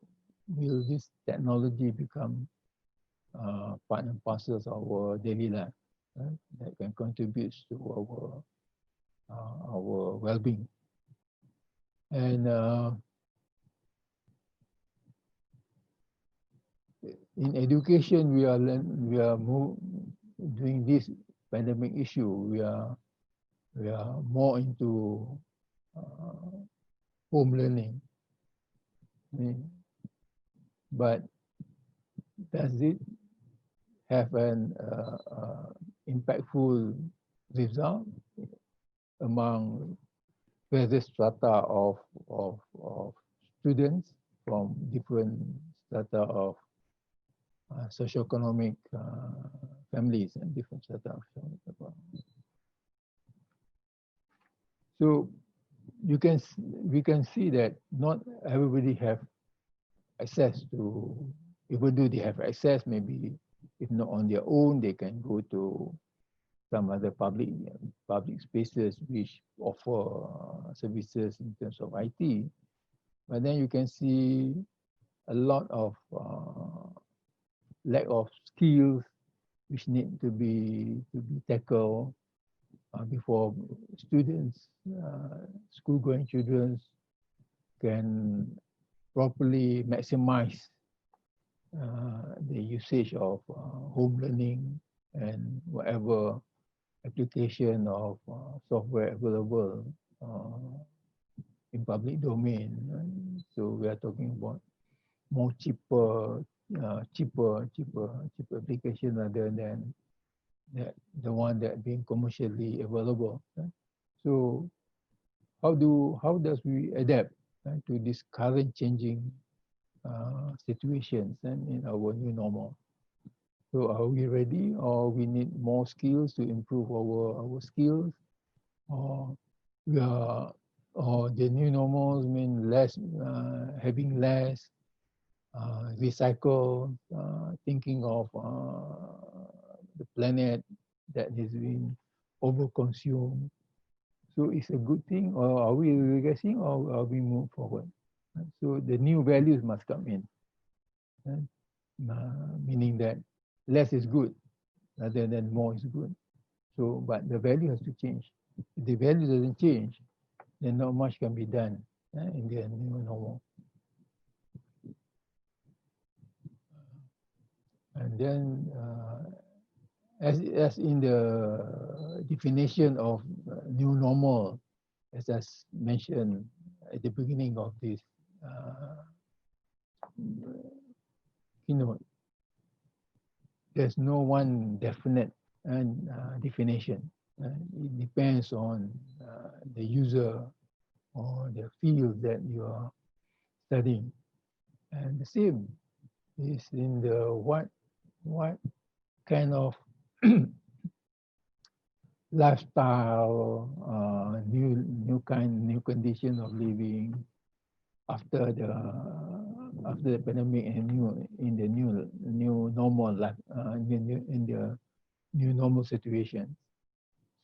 will this technology become part and parcel of our daily life, right? That can contribute to our well-being. And in education, we are doing this pandemic issue. We are more into home learning. But does it have an impactful result among various strata of students from different strata of socioeconomic families and different strata of So we can see that not everybody have access to, even though they have access, maybe if not on their own, they can go to some other public spaces which offer services in terms of IT. But then you can see a lot of lack of skills which need to be tackled before students, school-going children can properly maximize the usage of home learning and whatever application of software available in public domain. So we are talking about more cheaper application rather than the one that being commercially available. So how does we adapt to this current changing situations and in our new normal? So are we ready, or we need more skills to improve our skills, or we are, or the new normals mean less having less recycle, thinking of the planet that has been overconsumed. So it's a good thing, or are we regressing, or are we move forward? So the new values must come in, meaning that less is good rather than more is good. So, but the value has to change. If the value doesn't change, then not much can be done in the new normal. And then, as in the definition of new normal, as I mentioned at the beginning of this keynote, there's no one definite definition. It depends on the user or the field that you are studying. And the same is in the what kind of lifestyle, new condition of living after the pandemic and in the new normal life, in the new normal situation.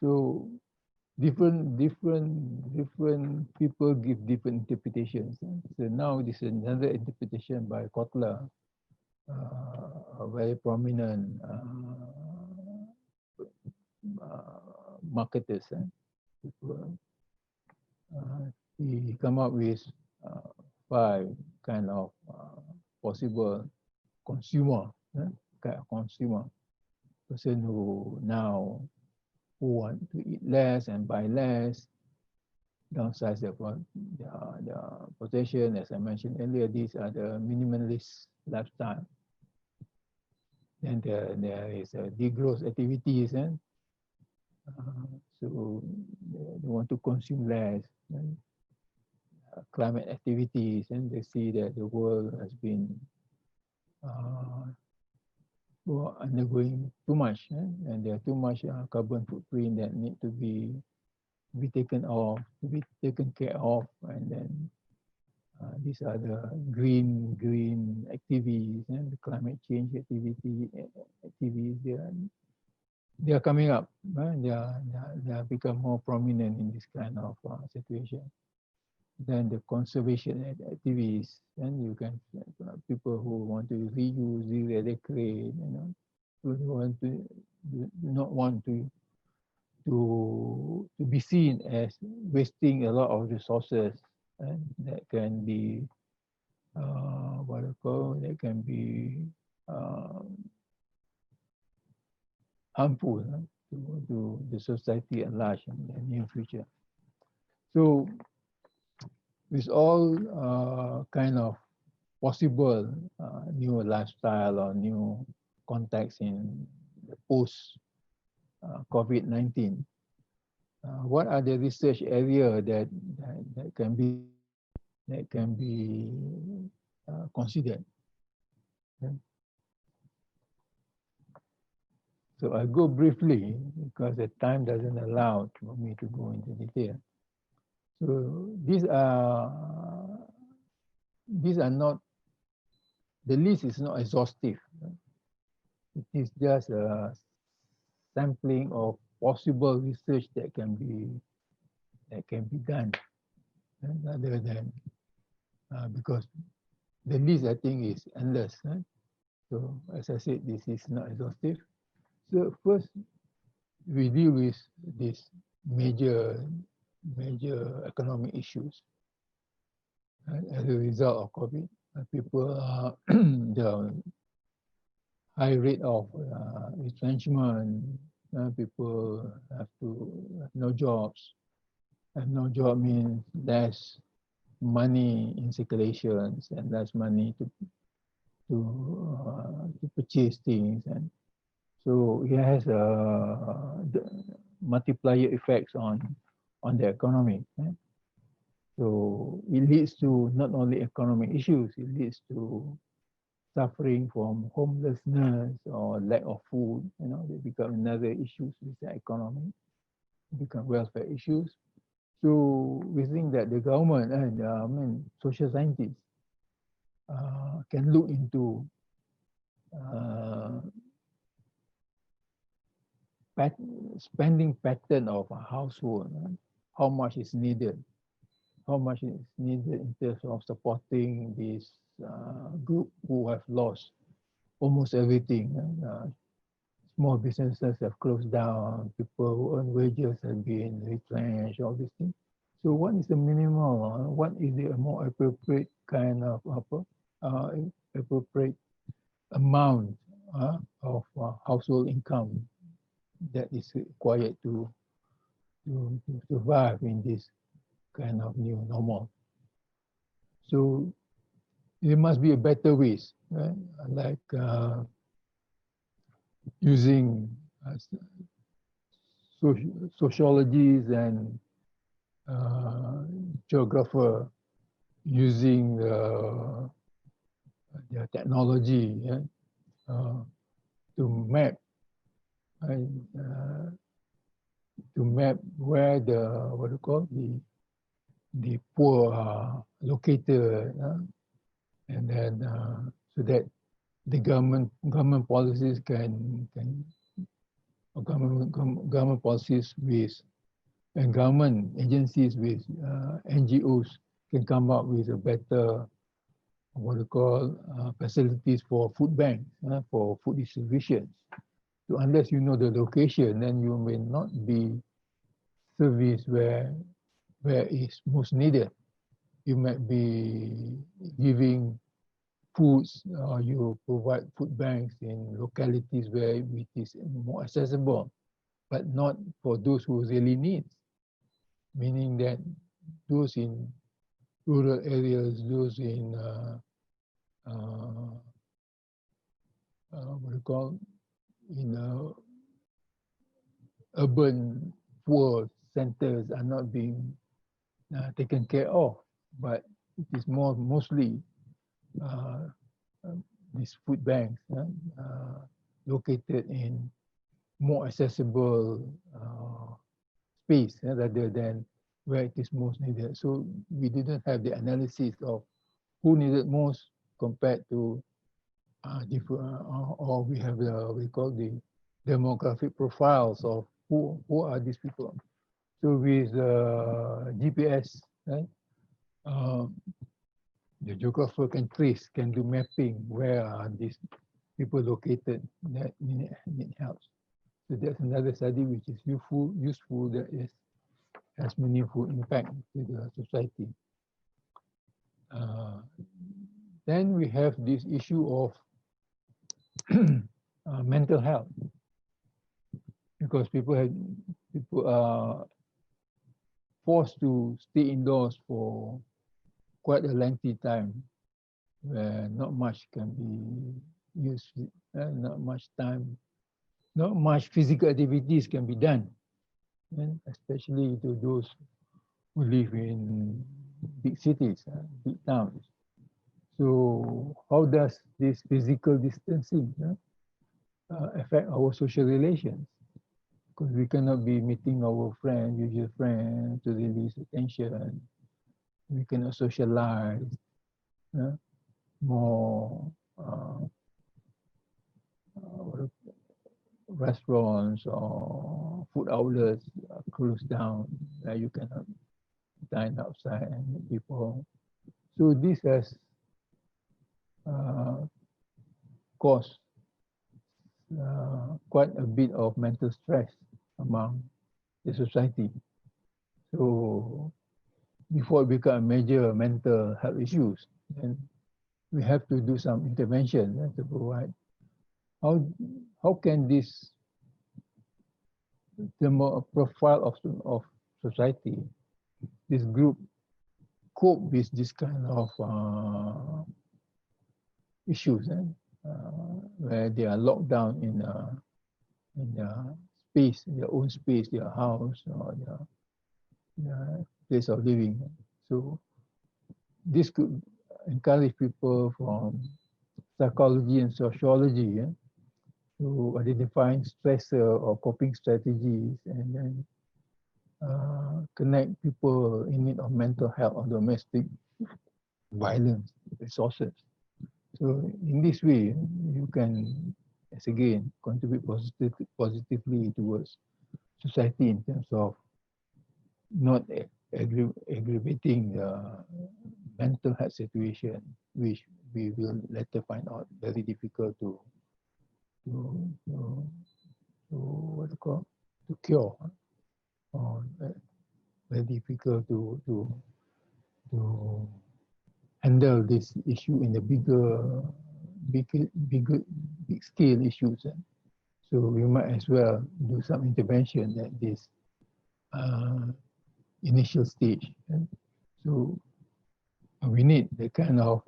So different people give different interpretations. So now this is another interpretation by Kotler, a very prominent marketers. He come up with 5 kind of possible consumer person who want to eat less and buy less, downsize their possession. As I mentioned earlier, these are the minimalist lifestyle. Then there is degrowth activities, so they want to consume less. Climate activities, and they see that the world has been undergoing too much, and there are too much carbon footprint that need to be taken care of, and then these are the green activities and the climate change activities. They are coming up. They are become more prominent in this kind of situation. Then the conservation activities, and you can people who want to reuse, recycle, who do not want to be seen as wasting a lot of resources, and that can be that can be harmful to the society at large in the near future. So with all kind of possible new lifestyle or new context in the post COVID-19, what are the research area that can be considered? Okay. So I'll go briefly because the time doesn't allow for me to go into detail. So these are not, the list is not exhaustive. It is just a sampling of possible research that can be done, rather than because the list, I think, is endless. So as I said, this is not exhaustive. So first, we deal with these major economic issues as a result of COVID. People are high rate of retrenchment. People have no jobs. And no job means less money in circulations and less money to purchase things, and so it has the multiplier effects on the economy. So it leads to not only economic issues, it leads to suffering from homelessness or lack of food. They become another issues with the economy, become welfare issues. So we think that the government and social scientists can look into spending pattern of a household, how much is needed, in terms of supporting this group who have lost almost everything. Small businesses have closed down, people who earn wages have been retrenched, all these things. So what is the minimal? What is the more appropriate kind of appropriate amount of household income that is required to survive in this kind of new normal? So there must be a better ways, right? Like using sociologists and geographer using the technology to map where the poor are located, and then so that the government policies government policies with and government agencies with NGOs can come up with a better facilities for food banks, for food distribution. So unless you know the location, then you may not be serviced where is most needed. You might be giving foods, or you provide food banks in localities where it is more accessible, but not for those who really need. Meaning that those in rural areas, those in urban poor centers are not being taken care of, but it is mostly these food banks located in more accessible space rather than where it is most needed. So we didn't have the analysis of who needed most compared to different, or we have we call the demographic profiles of who are these people. So with GPS, right, the geographer can do mapping where are these people located that need help. So that's another study which is useful that has meaningful impact to the society. Then we have this issue of mental health, because people are forced to stay indoors for quite a lengthy time, where not much can be used, not much time, not much physical activities can be done, and especially to those who live in big cities, big towns. So how does this physical distancing affect our social relations? Because we cannot be meeting our usual friends to release attention. We cannot socialize. More restaurants or food outlets are closed down. You cannot dine outside and meet people. So this has caused quite a bit of mental stress among the society. So before it becomes major mental health issues, then we have to do some intervention to provide how how can this profile of society, this group, cope with this kind of issues, where they are locked down in their space, their own space, their house or their place of living. So this could encourage people from psychology and sociology to identifying stressor or coping strategies, and then connect people in need of mental health or domestic violence resources. So in this way, you can, as again, contribute positively towards society in terms of not aggravating the mental health situation, which we will later find out very difficult to to, what you call, to cure, or very difficult to handle this issue in the big scale issues. So we might as well do some intervention at this initial stage. So we need the kind of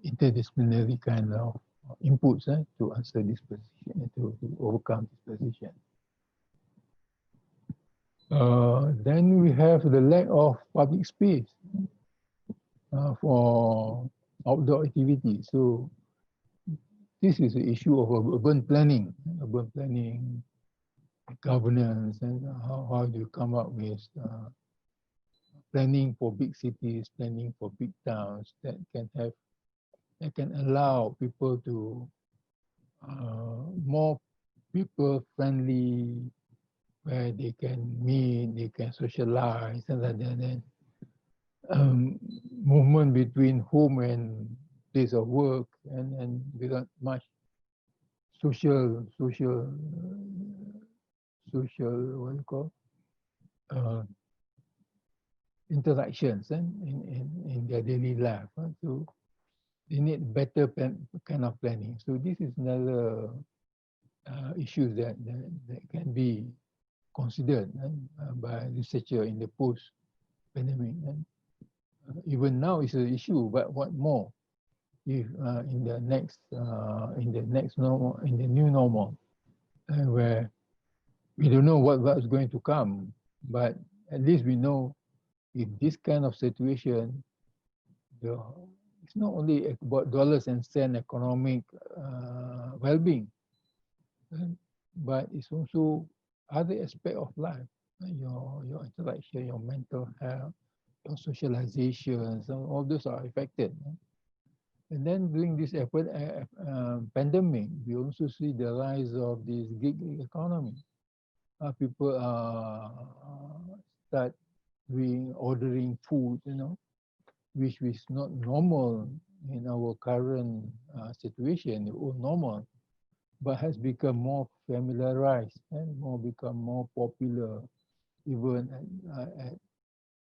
interdisciplinary kind of inputs to answer this position, to overcome this position. Then we have the lack of public space for outdoor activity. So this is the issue of urban planning, governance, and how do you come up with planning for big cities, planning for big towns that can allow people to more people friendly, where they can meet, they can socialize, and then movement between home and place of work, and without much social what you call interactions in their daily life. So they need better kind of planning. So this is another issue that can be considered by researcher in the post-pandemic. Even now it's an issue, but what more if in the next normal, in the new normal, where we don't know what's going to come, but at least we know if this kind of situation, it's not only about dollars and cent economic well-being, but it's also other aspect of life, your interaction, your mental health, your socialization, so all those are affected. And then during this pandemic, we also see the rise of this gig economy. People start ordering food, which is not normal in our current situation, the old normal, but has become more familiarized and become more popular, even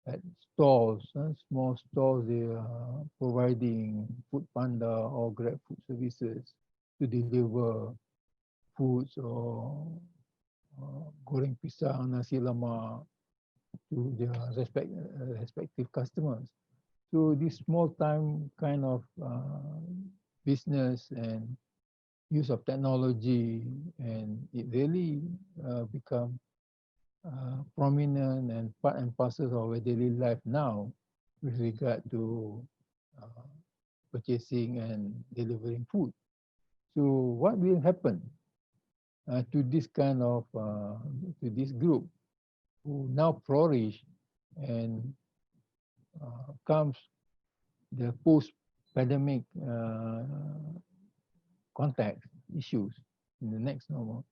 at stalls, small stalls. They are providing food panda or grab food services to deliver foods or goreng pisang, nasi lemak to their respective customers. So this small time kind of business and use of technology, and it really become prominent and part and parcel of our daily life now with regard to purchasing and delivering food. So what will happen to this kind of to this group who now flourish, and comes the post-pandemic context issues in the next normal?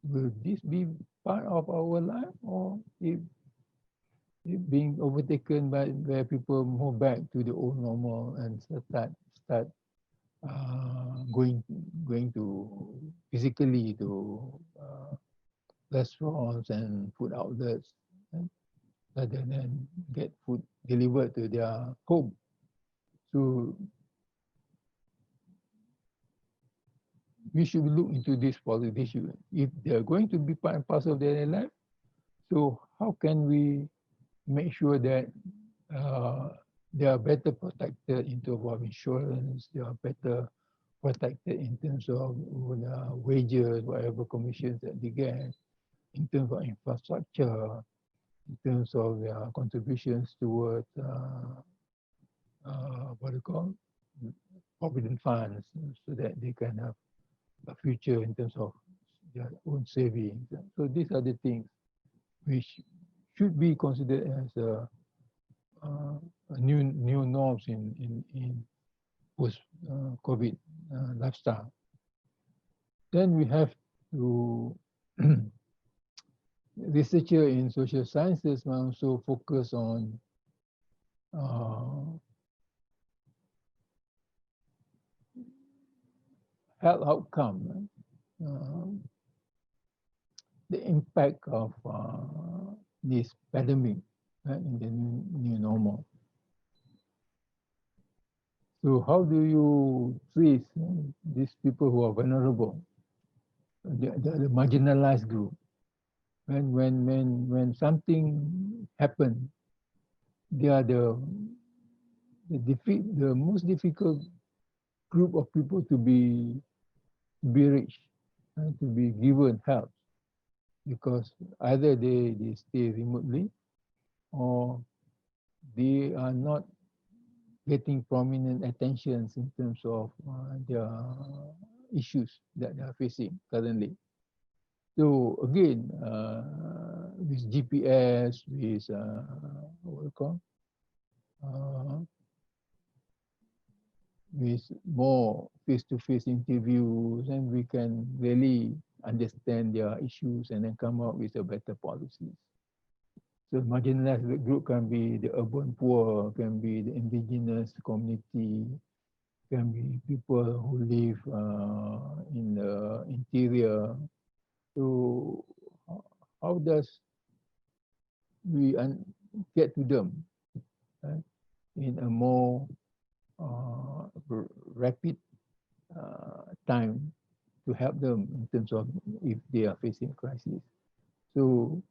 Will this be part of our life, or it being overtaken by where people move back to the old normal and start going to physically to restaurants and food outlets, rather than get food delivered to their home? So we should look into this policy issue. If they're going to be part and parcel of their life, so how can we make sure that they are better protected in terms of insurance, they are better protected in terms of wages, whatever commissions that they get, in terms of infrastructure, in terms of their contributions towards what do you call provident funds, so that they can have a future in terms of their own savings. So these are the things which should be considered as a new norms in post COVID lifestyle. Then we have to researcher in social sciences will also focus on health outcome, the impact of this pandemic in the new normal. So how do you treat these people who are vulnerable, the marginalized group? When something happens, they are the most difficult group of people to be reached, to be given help, because either they stay remotely, or they are not getting prominent attentions in terms of their issues that they are facing currently. So again, with GPS, with what we call, with more face-to-face interviews, and we can really understand their issues and then come up with a better policies. So marginalized group can be the urban poor, can be the indigenous community, can be people who live in the interior. So how does we get to them in a more rapid time to help them in terms of if they are facing crisis? So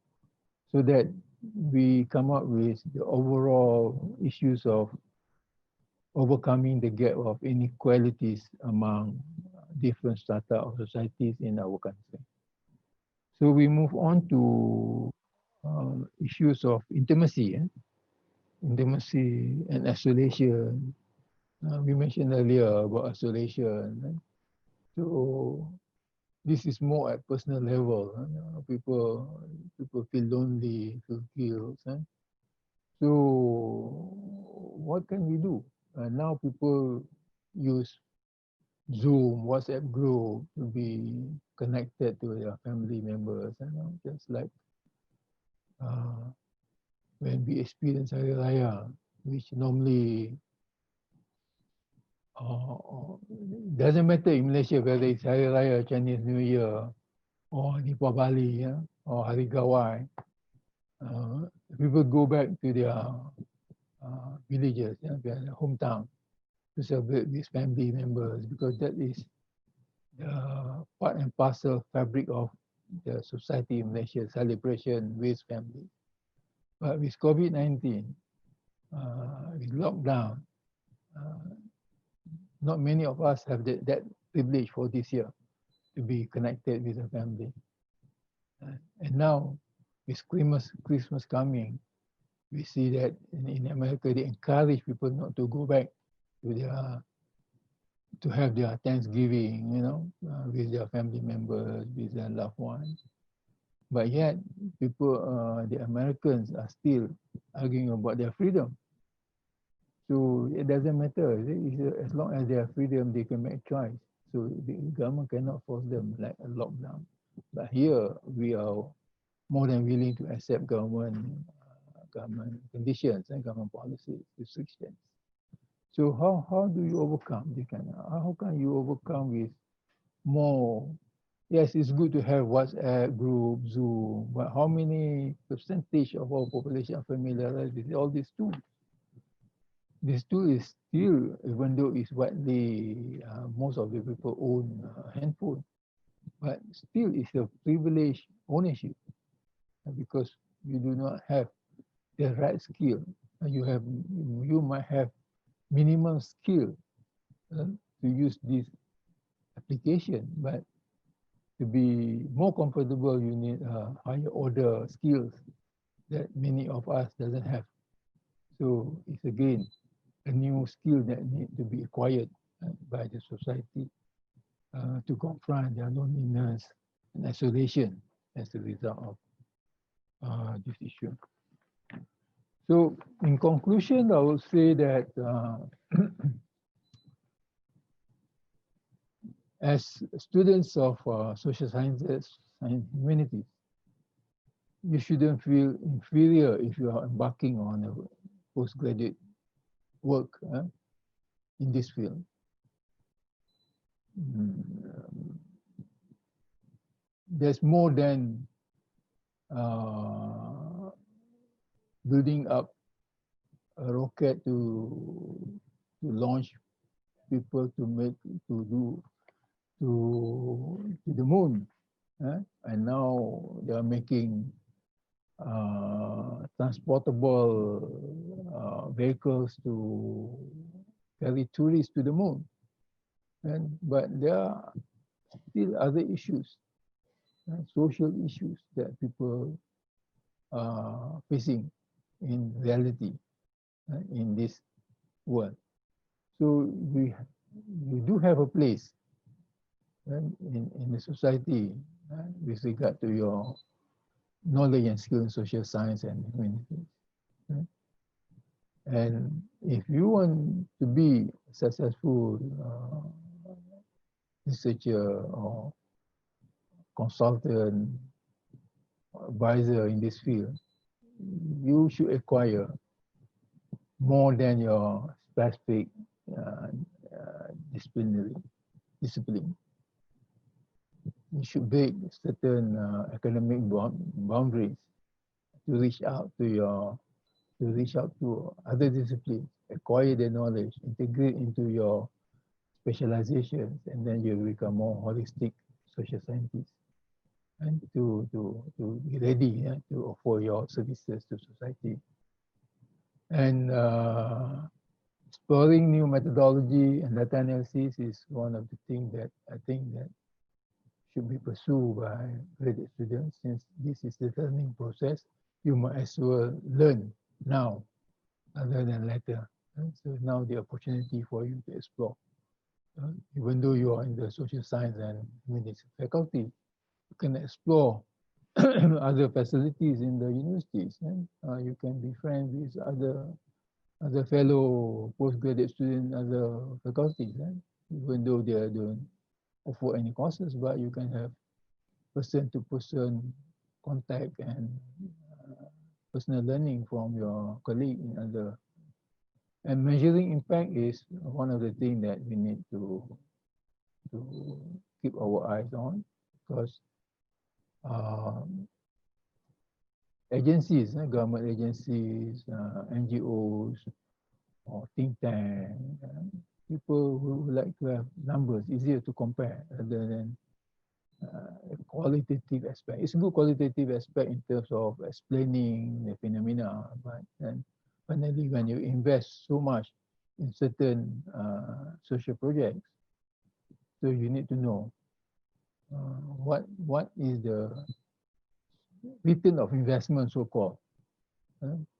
that we come up with the overall issues of overcoming the gap of inequalities among different strata of societies in our country. So we move on to issues of intimacy, intimacy and isolation. We mentioned earlier about isolation. So this is more at personal level. People feel lonely, feel guilt. So what can we do? Now people use Zoom, WhatsApp group to be connected to their family members. Just like when we experience Hari Raya, which normally doesn't matter in Malaysia whether it's Hari Raya, Chinese New Year, or Deepavali, or Hari Gawai. People go back to their villages, their hometown, to celebrate with family members, because that is the part and parcel fabric of the society in Malaysia, celebration with family. But with COVID-19, with lockdown, not many of us have that privilege for this year to be connected with the family. And now, with Christmas coming, we see that in America they encourage people not to go back to have their Thanksgiving, with their family members, with their loved ones. But yet, people, the Americans, are still arguing about their freedom. So it doesn't matter. As long as they have freedom, they can make choice. So the government cannot force them like a lockdown. But here, we are more than willing to accept government conditions and government policy restrictions. So how do you overcome this kind of, how can you overcome with more? Yes, it's good to have WhatsApp group, Zoom, but how many percentage of our population are familiar with all these tools? This tool is still, even though it's widely, most of the people own a handphone, but still it's a privileged ownership because you do not have the right skill. You might have minimum skill to use this application, but to be more comfortable, you need higher order skills that many of us doesn't have. So it's again a new skill that need to be acquired by the society to confront their loneliness and isolation as a result of this issue. So in conclusion, I would say that as students of social sciences and humanities, you shouldn't feel inferior if you are embarking on a postgraduate work in this field. There's more than building up a rocket to launch people to the moon, and now they are making transportable vehicles to carry tourists to the moon. But there are still other issues, social issues that people are facing in reality in this world. So we do have a place in the society with regard to your knowledge and skill in social science and humanities. And if you want to be a successful researcher or consultant, advisor in this field, you should acquire more than your specific discipline. You should break certain academic boundaries to reach out to other disciplines, acquire the knowledge, integrate into your specializations, and then you become more holistic social scientist, and to be ready to offer your services to society. And exploring new methodology and data analysis is one of the things that I think that should be pursued by graduate students. Since this is the learning process, you might as well learn now rather than later. So now the opportunity for you to explore. Even though you are in the social science and humanities faculty, you can explore other facilities in the universities. You can be friends with other fellow postgraduate students, other faculties. Even though they don't offer any courses, but you can have person-to-person contact and personal learning from your colleague in other. And measuring impact is one of the things that we need to keep our eyes on, because agencies, government agencies, NGOs, or think tank, people who like to have numbers easier to compare rather than qualitative aspect. It's a good qualitative aspect in terms of explaining the phenomena, but then finally when you invest so much in certain social projects, so you need to know what is the return of investment, so-called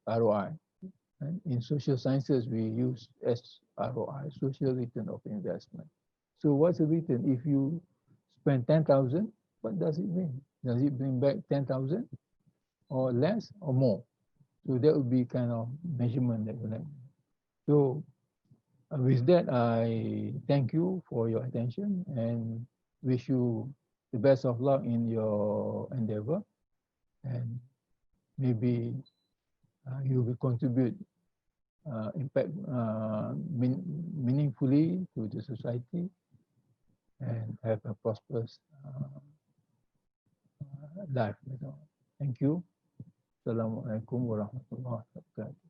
ROI. And in social sciences, we use SROI, social return of investment. So what's the return? If you spend 10,000, what does it mean? Does it bring back 10,000 or less or more? So that would be kind of measurement that we like. So with that, I thank you for your attention and wish you the best of luck in your endeavor. And maybe you will contribute impact meaningfully to the society and have a prosperous life. Thank you. Assalamualaikum warahmatullahi wabarakatuh.